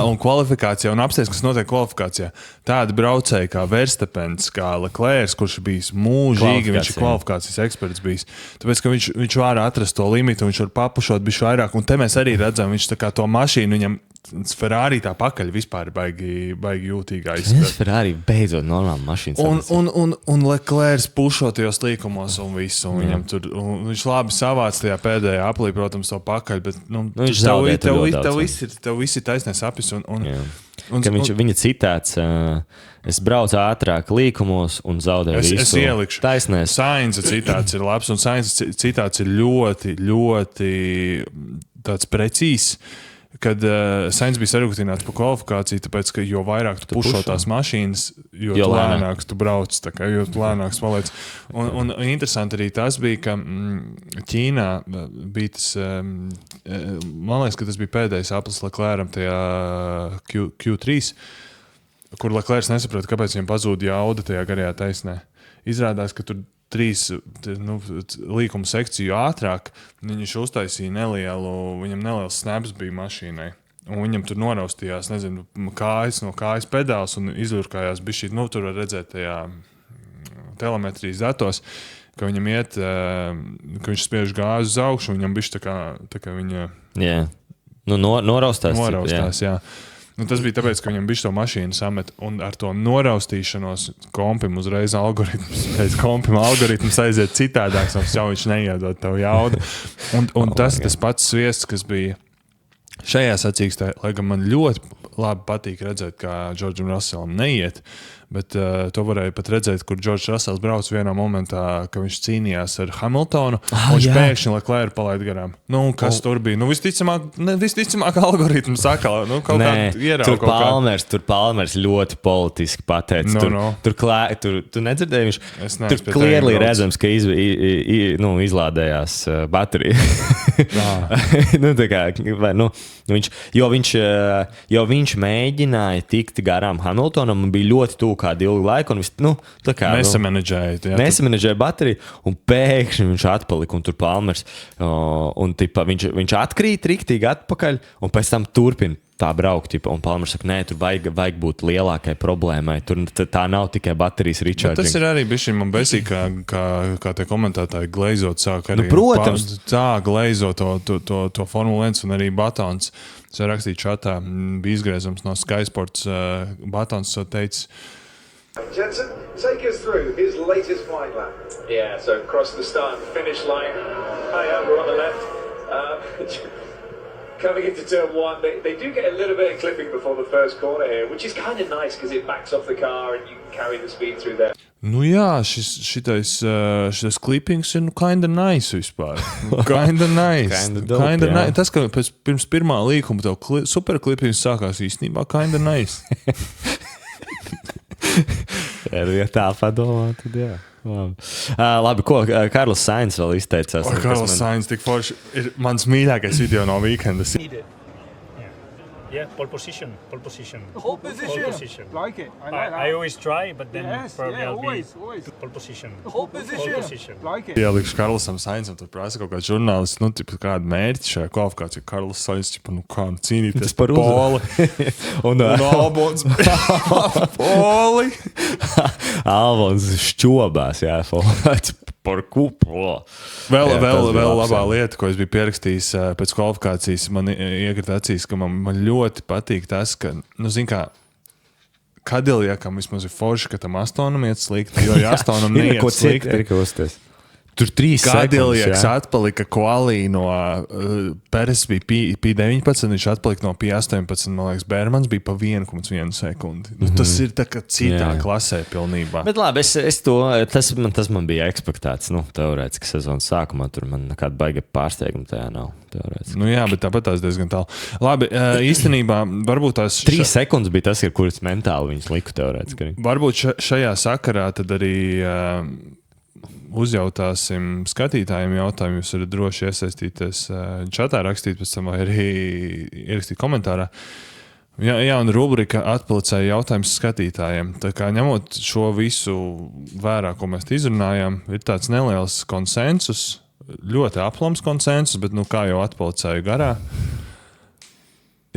un kvalifikācijā, un apsties, kas notiek kvalifikācijā. Tādi braucēji kā Verstappens, kā Leclerc, kurš ir bijis mūžīgi, viņš ir kvalifikācijas eksperts bijis. Tāpēc, ka viņš var atrast to limitu, viņš var papušot bišķi vairāk, un te mēs arī redzam, viņš tā kā to mašīnu viņam Ferrari tā pakaļ vispār baigi jūtīgā izskatās. Ferrari beidzot normāli mašīnas. Un Leclerc pušotajos līkumos un visu. Un viņam tur, viņš labi savāc tajā pēdējā aplī, protams, to pakaļ, bet viņš zaudē tev visi taisnēs apis. Viņa citāts, es braucu ātrāk līkumos un zaudēju visu. Es ielikšu. Taisnēs. Sainza citāts ir labs, un Sainza citāts ir ļoti, ļoti tāds precīzs. Kad Sainz bija sarūktināts par kvalifikāciju, tāpēc, ka jo vairāk tu pušo tās mašīnas, jo lēnāks tu brauc, jo lēnāks paliec. Un interesanti arī tas bija, ka Ķīnā bija tas, man liekas, ka tas bija pēdējais aplis Leclercam tajā Q3, kur Leclerc nesaprot, kāpēc viņam pazūd jauda tajā garajā taisnē. Izrādās, ka tur 3 līkuma sekciju ātrāk, viņš uztaisīja viņam neliels snaps bija mašīnai. Un viņam tur noraustījās, kājas no kājas pedāls un izlurkājās bišķīt. Tur var redzēt tajā telemetrijas datos, ka viņam iet, ka viņš spiež gāzi uz augšu, un viņam bišķi tā kā viņa... Yeah. Noraustās. Jā. Nu, tas bija tāpēc, ka viņam bija to mašīnu samet un ar to noraustīšanos kompim uzreiz algoritms aiziet citādāks, un jau viņš neiedod tev jaudu. Un tas pats sviests, kas bija šajā sacīkstē, lai gan man ļoti labi patīk redzēt, kā Džordžam Russellam neiet, bet to varēja pat redzēt, kur Džordžs Russells brauc vienā momentā, ka viņš cīnījās ar Hamiltonu, un viņš pēkšņi Leclerc palaid garām. Nu, kas tur bija? Nu, visticamāk algoritms saka, nu, kaut kā ierauga. Tur Palmers ļoti politiski pateica. Tu nedzirdēji, tur clearly redzams, ka izlādējās baterija. Jo viņš mēģināja tikt garām Hamiltonam un bija ļoti tūk kādu ilgu laiku. Nesamanedžēja bateriju, un pēkšņi viņš atpalika, un tur Palmers. Viņš atkrīt riktīgi atpakaļ, un pēc tam turpina tā braukt. Un Palmers saka, nē, tur vajag būt lielākai problēmai. Tur tā nav tikai baterijas recharging. Tas ir arī bišķi man besīgi, kā tie komentētāji gleizot sāk arī. Protams. Tā gleizot to Formula 1 un arī Batons. Es rakstīju čatā, bija izgriezums no Sky Sports. Batons teica, Jensen, take us through his latest flight lap. Yeah, so across the start and finish line. We're on the left. Coming into turn one, they do get a little bit of clipping before the first corner here, which is kind of nice because it backs off the car and you can carry the speed through there. Nu jā, šitais clippings ir kinda nice vispār. Kinda nice. Kinda nice. Tas, ka pirms pirmā līkuma tev super clippings sākās īstenībā kinda nice. Ja tā padomā, tad jā. Labi, ko Karls Sainz vēl izteicās? Karls Sainz tik forši ir mans mīļākais video no weekenda. Yeah, pole position. Pole position. Like it. I always try, but then probably I'll always. be pole position. Pole position. Like it. Ieliks Karlsam Sainzam, tur prasa kaut kāds žurnālists, kāda mērķi šajā kvalifikācijā. Karls Sainz, kā cīnīties par poli. Un Albons poli. Albons šķobās, jā, par kupu. Vēl labā lieta, ko es biju pierakstījis pēc kvalifikācijas, man iekrita acīs, ka man ļoti patīk tas, ka, zin kā, Kadiljākam vismaz ir forši, ka tam Astonam iet slikti, jo ja Astonam neiet slikti. Tur 3 Kadiljāks atpalika kvalī no Peres bija P19, viņš atpalika no P18, man liekas, Bērmans bija pa 1,1 sekundi. Tas ir tā kā citā klasē pilnībā. Bet labi, tas man bija ekspektēts, teorētiski sezonas sākumā, tur man nekāda baiga pārsteiguma tajā nav. Teorētiski. Jā, bet tāpat tās diezgan tālu. Labi, īstenībā, varbūt tās... 3 sekundes bija tas, kuras mentāli viņas liku teorētiski. Varbūt šajā sakarā tad arī... uzjautāsim skatītājiem jautājumu. Jūs varat droši iesaistīties čatā, rakstīt pēc tam vai arī ierakstīt komentārā. Jā, un rubrika atpalicēja jautājums skatītājiem. Tā kā ņemot šo visu vērā, ko mēs izrunājām, ir tāds neliels konsensus, ļoti aplams konsensus, bet kā jau atpalicēju garā.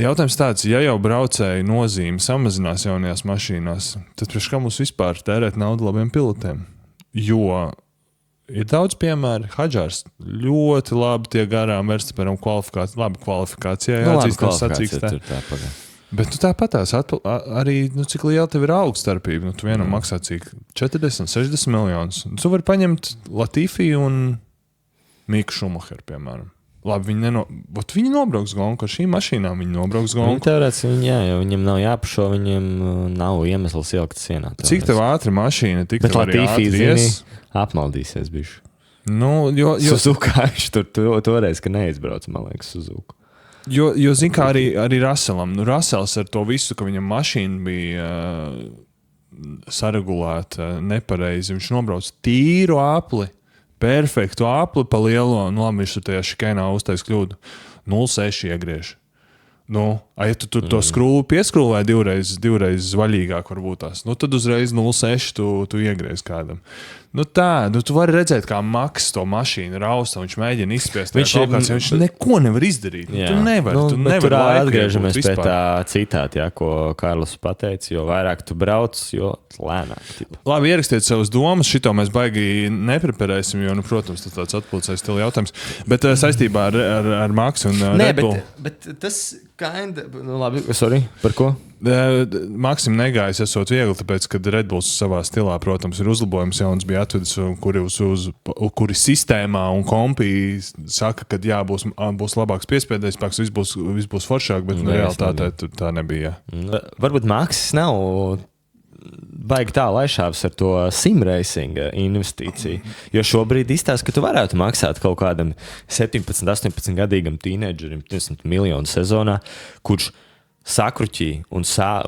Jautājums tāds, ja jau braucēju nozīme samazinās jaunajās mašīnās, tad priekš kā mums vispār tērēt naudu labiem pilotiem? Jo ir daudz piemēru. Hadžārs ļoti labi tie garām Verstappenam kvalifikācijā. Kvalifikācija. Bet tāpatās arī, cik liela tev ir augststarpība. Tu vienam maksā cik 40, 60 miljonus. Tu vari paņemt Latifi un Miku Šumacheru, piemēram. Labi, viņi nobrauks gonku, ar šīm mašīnām viņi nobrauks gonku. Viņi teorētiski, jo viņiem nav jāpašo, viņiem nav iemesls ielikt sienā. Cik tev ātri mašīna, tik tev arī ātri apmaldīsies bišķi. Jo Suzuka, viņš toreiz, ka neizbrauc, man liekas, Suzuka. Jo zin kā arī Russellam. Russells ar to visu, ka viņam mašīna bija saregulēta nepareizi, viņš nobrauc tīru apli. Perfektu apli pa lielo, labi, viņš tajā šikēnā uztais kļūdu. 0,6 iegriež. Ja tu to skrūvi pieskrūvē divreiz vaļīgāk varbūt tās, tad uzreiz 0,6 tu iegriez kādam. Tu vari redzēt, kā Maks to mašīnu rausta, viņš mēģina izspiest. Viņš neko nevar izdarīt. Tu nevar tur atgriežamies pie tā citāta, ko Karls pateica, jo vairāk tu brauc, jo lēnāk. Labi, ierakstiet savus domas, šito mēs baigi nepreparēsim, jo, protams, tas tāds atpulcējs stila jautājums. Bet saistībā ar Maksu un Red Bull. Bet tas labi, sorry, par ko? Maksim negājis esot viegli, tāpēc, kad Red Bulls savā stilā, protams, ir uzlabojums jauns bija atvedis, kuri sistēmā un kompī saka, ka jā, būs labāks piespēdējs spēks, viss būs foršāk, bet realitātē tā nebija. Varbūt Maksis nav baigi tā laišāvs ar to simracing investīciju, jo šobrīd izstāsta, ka tu varētu maksāt kaut kādam 17, 18 gadīgam tīneģerim 10 miljonu sezonā, kurš sakruķī un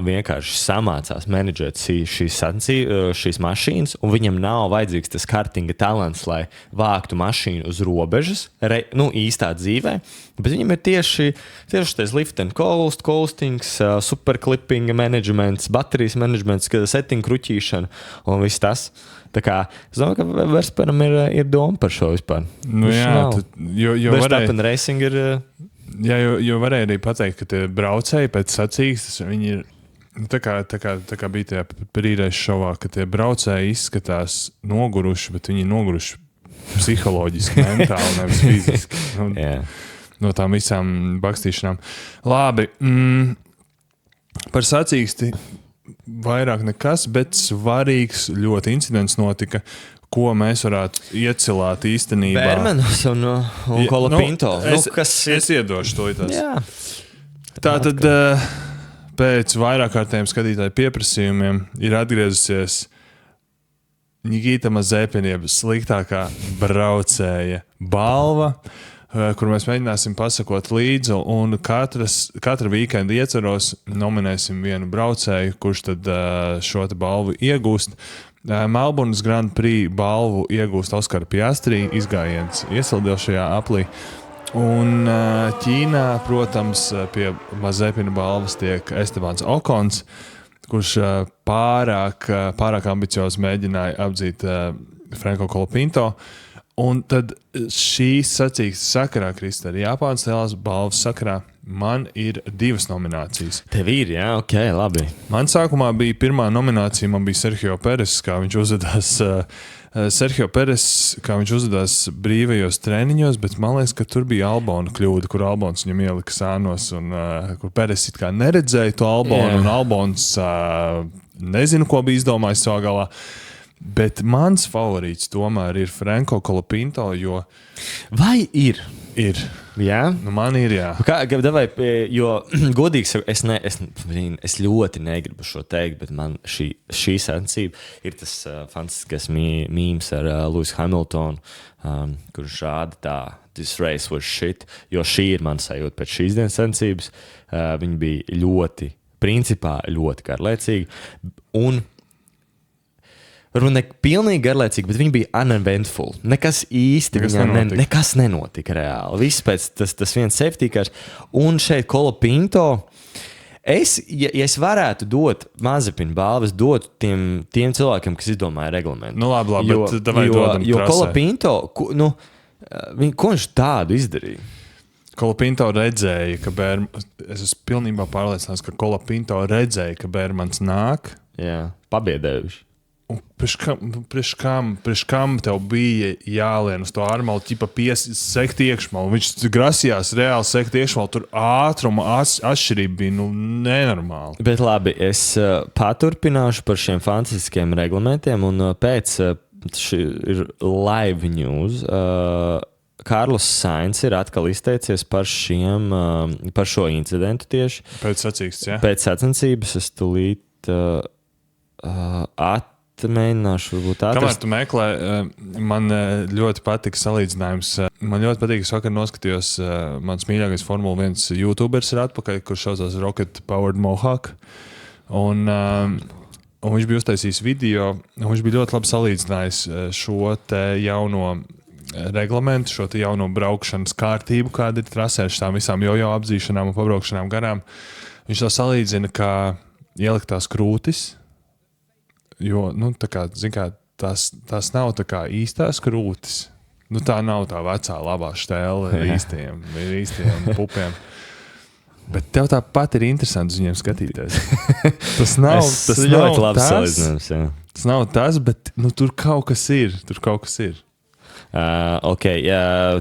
vienkārši samācās menedžēt šīs mašīnas, un viņam nav vajadzīgs tas kartinga talants, lai vāktu mašīnu uz robežas, īstā dzīvē, bet viņam ir tieši tas lift and coastings, superclippinga managements, baterijas managements, setting kruķīšana un viss tas. Tā kā, es domāju, ka Verstappenam ir doma par šo vispār. Nu jā, Verstappen racing ir... Jā, jo varēja arī pateikt, ka tie braucēji pēc sacīkstes, viņi ir, tā kā bija tajā prīreiz šovā, ka tie braucēji izskatās noguruši, bet viņi noguruši psiholoģiski, mentāli, nevis fiziski. No tām visām bakstīšanām. Labi, par sacīksti vairāk nekas, bet svarīgs ļoti incidents notika, ko mēs varētu iecilāt īstenībā. Bermanos un Kolapinto. Es iedošu to itās. Tātad pēc vairāk kārtējiem skatītāju pieprasījumiem ir atgriezusies Nikita Mazepiniem sliktākā braucēja balva, kur mēs mēģināsim pasakot līdzi, un katra weekenda ietvaros nominēsim vienu braucēju, kurš tad šo te balvu iegūst. Melburnas Grand Prix balvu iegūst Oskara Piastri, izgājiens iesildījušajā aplī. Un Ķīnā, protams, pie Mazepina balvas tiek Estebans Okons, kurš pārāk ambiciozi mēģināja apdzīt Franco Colapinto. Un tad šīs sacīkstes sakarā, Krista, ar Japānas lielās balvas sakarā, man ir 2 nominācijas. Tev ir, jā, ok, labi. Man sākumā bija pirmā nominācija, man bija Sergio Peres, kā viņš uzvedās brīvajos treniņos, bet man liekas, ka tur bija Albona kļūda, kur Albons viņam ielika sānos, un kur Peres it kā neredzēja to Albonu, un Albons nezinu, ko bija izdomājis savā galā. Bet mans favorīts tomēr ir Franco Colapinto, jo... Vai ir? Ir. Jā? Nu, man ir, jā. Jo, godīgi sakot, es ļoti negribu šo teikt, bet man šī sacība ir tas fantastiskais mīms ar Lewis Hamiltonu, kurš rāda tā, this race was shit, jo šī ir man sajūta pēc šīs dienas sacības. Viņi bija principā ļoti garlaicīgi, un runa pilnīgi garlaicīgi, bet viņi bija uneventful. Nekas īsti nekas nenotika reāli. Viss pēc tas viens safety cars. Un šeit Colapinto, ja es varētu dot Mazepina balvu, es dotu tiem cilvēkiem, kas izdomāja reglamentu. Nu labi, bet davai dodam jo Colapinto, ko viņš tādu izdarīja? Colapinto redzēja, es esmu pilnībā pārliecināts, ka Colapinto redzēja, ka Bermans nāk. Jā, pabiedējuši. Un priekš kam tev bija jālien uz to ārmalu, ķipa sekt iekšmalu? Viņš grasījās reāli sekt iekšmalu, tur ātruma atšķirība bija nenormāli. Bet labi, es paturpināšu par šiem fantastiskiem reglamentiem, un pēc ir live news. Kārlis Sainz ir atkal izteicies par šo incidentu tieši. Pēc sacīkstes, jā? Pēc sacensības es tulīt mēģināšu varbūt atrast. Kamēr tu meklē, man ļoti patika salīdzinājums. Man ļoti patīk, es vakar noskatījos, mans mīļākais Formula 1 YouTubers ir atpakaļ, kurš saucās Rocket Powered Mohawk. Un viņš bija uztaisījis video, un viņš bija ļoti labi salīdzinājis šo te jauno reglamentu, šo te jauno braukšanas kārtību, kāda ir trasē ar tām visām jojo apdzīšanām un pabraukšanām garām. Viņš to salīdzina, kā ieliktās krūtis. Jo, tā kā, tās nav tā kā īstās krūtis. Tā nav tā vecā labā štēle ar īstiem pupiem. Bet tev tāpat ir interesanti uz viņiem skatīties. Tas nav ļoti labs salīdzinājums, jā. Tas nav tas, bet tur kaut kas ir. Okay,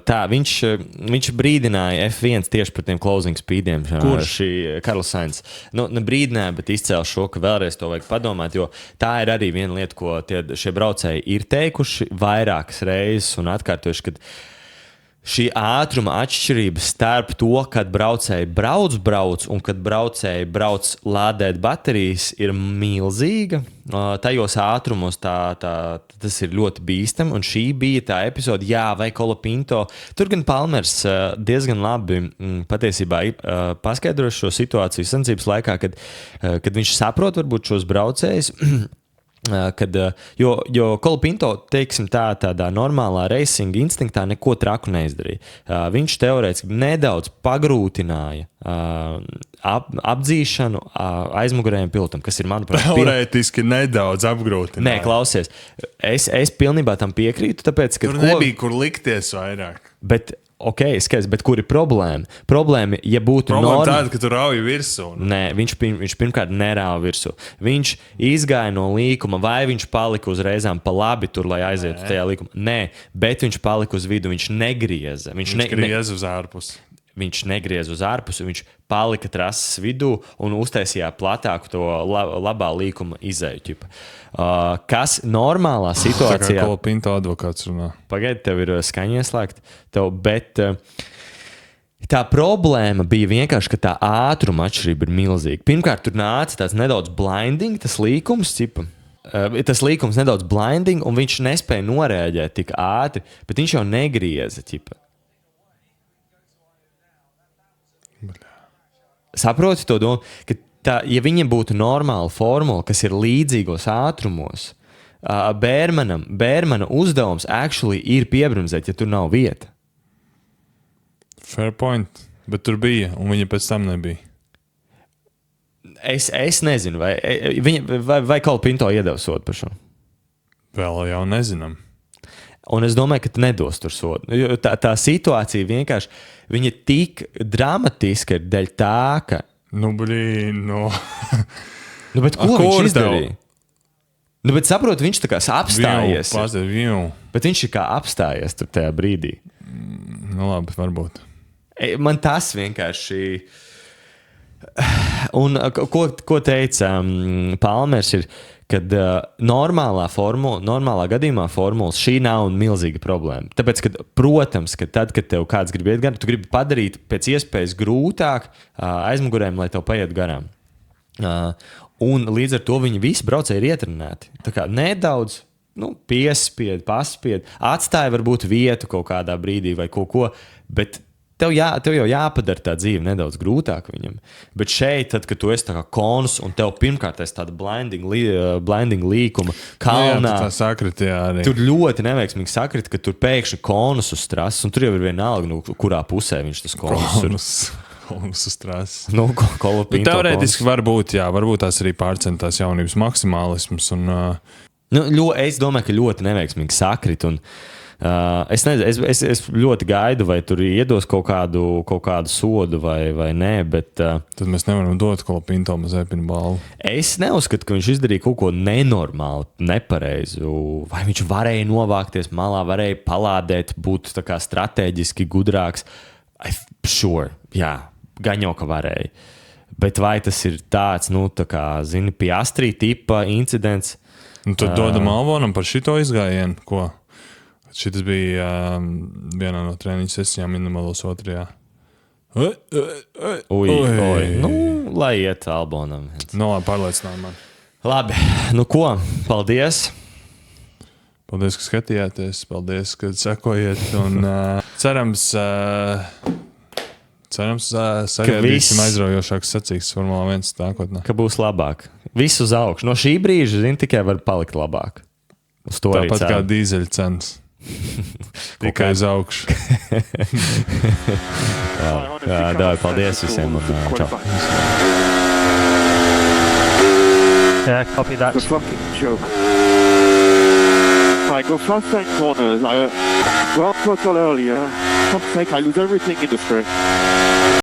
tā, viņš brīdināja F1 tieši par tiem closing speediem. Kurš? Šī Karls Sainz. Nu, ne brīdināja, bet izcēla šo, ka vēlreiz to vajag padomāt, jo tā ir arī viena lieta, ko šie braucēji ir teikuši vairākas reizes un atkārtojuši, kad šī ātruma atšķirība starp to, kad braucēji brauc un kad braucēji brauc lādēt baterijas, ir milzīga. Tajos ātrumos tas ir ļoti bīstami, un šī bija tā epizode, vai Kolopinto. Tur gan Palmers diezgan labi patiesībā paskaidroja šo situāciju sacensības laikā, kad viņš saprot varbūt šos braucējus. Jo Kolopinto, teiksim, tādā normālā racing instinktā neko traku neizdarīja. Viņš teorētiski nedaudz pagrūtināja apdzīšanu aizmugurējiem pilotam, kas ir, manuprāt, teorētiski nedaudz apgrūtināja. Nē, klausies, es pilnībā tam piekrītu, tāpēc, ka tur nebija kur likties vairāk. Bet skaidrs, bet kur ir problēma? Problēma, ja būtu tāda, ka tu rauj virsū. Nē, viņš pirmkārt nerāva virsū. Viņš izgāja no līkuma, vai viņš palika uzreizām pa labi tur, lai aizietu tajā līkumā? Nē, bet viņš palika uz vidu, viņš negrieza. Viņš grieza uz ārpusi. Viņš negrieza uz ārpusi, viņš palika trases vidū un uztaisīja platāku to labā līkuma izēju. Kas normālā situācijā... Tā kā Kolopinto advokāts runā. Pagaidi, tev ir skaņa ieslēgta, bet tā problēma bija vienkārši, ka tā ātruma atšķirība ir milzīga. Pirmkārt, tur nāca tāds nedaudz blinding, tas līkums, tas līkums nedaudz blinding, un viņš nespēja noreaģēt tik ātri, bet viņš jau negrieza, Saproti to domu, ka ja viņam būtu normāla formula, kas ir līdzīgos ātrumos, Bērmana uzdevums actually ir piebremzēt, ja tur nav vieta. Fair point, bet tur bija, un viņa pēc tam nebija. Es nezinu, vai Kolopinto iedeva sodu par šo. Vēl jau nezinām. Un es domāju, ka tu nedos tur sodu. Tā situācija vienkārši viņa tik dramatiska ir dēļ tā, ka... bet ko viņš izdarīja? Bet saprot, viņš tā kā apstājies. Bet viņš ir kā apstājies tur tajā brīdī. Labi, varbūt. Man tas vienkārši... Un ko teica Palmers ir... kad normālā gadījumā formulas šī nav milzīga problēma. Tāpēc, protams, ka tad, kad tev kāds grib iet garām, tu gribi padarīt pēc iespējas grūtāk aizmugurējiem, lai tev paiet garām. Un līdz ar to viņi visi braucēji ir ietrenēti. Tā kā nedaudz piespied, atstāja varbūt vietu kaut kādā brīdī vai ko, bet tev jau jāpadara tā dzīve nedaudz grūtāk viņam. Bet šeit, tad, kad tu esi tā kā konus un tev pirmkārt esi tāda blinding līkuma kalnā, tur ļoti neveiksmīgi sakrita, ka tur pēkšņi konus uz trases, un tur jau ir vienalga, kurā pusē viņš tas konus ir. Konus uz trases. Teorētiski varbūt tās arī pārcentās jaunības maksimālisms. Es domāju, ka ļoti neveiksmīgi sakrita, un es nezinu, es ļoti gaidu, vai tur iedos kaut kādu sodu vai nē, bet... Tad mēs nevaram dot Kolopinto Mazepinu balvu. Es neuzskatu, ka viņš izdarīja kaut ko nenormāli, nepareizu. Vai viņš varēja novākties malā, varēja palādēt, būt tā kā strateģiski gudrāks. Sure, jā, gan jau, ka varēja. Bet vai tas ir tāds, tā kā, Piastri tipa incidents? Tad dodam Albonam par šito izgājienu, ko? Šitas bija vienā no treniņu sesijām Minamalos otrajā. Lai iet Albonam. Labi, pārliecināja man. Labi, ko? Paldies. Paldies, ka skatījāties. Paldies, ka sekojiet. Un cerams, sagaidīsim aizraujošākas sacīkstes Formula 1 nākotnē. Ka būs labāk. Visu uz augšu. No šī brīža, tikai var palikt labāk. Uz to arī tāpat kā dīzeļu cenas. Tikai uz augšu. Paldies visiem. Čau. Yeah, copy that. The fucking joke. I go fast and corners. Well, I earlier. For fuck's sake, I lose everything in the straight.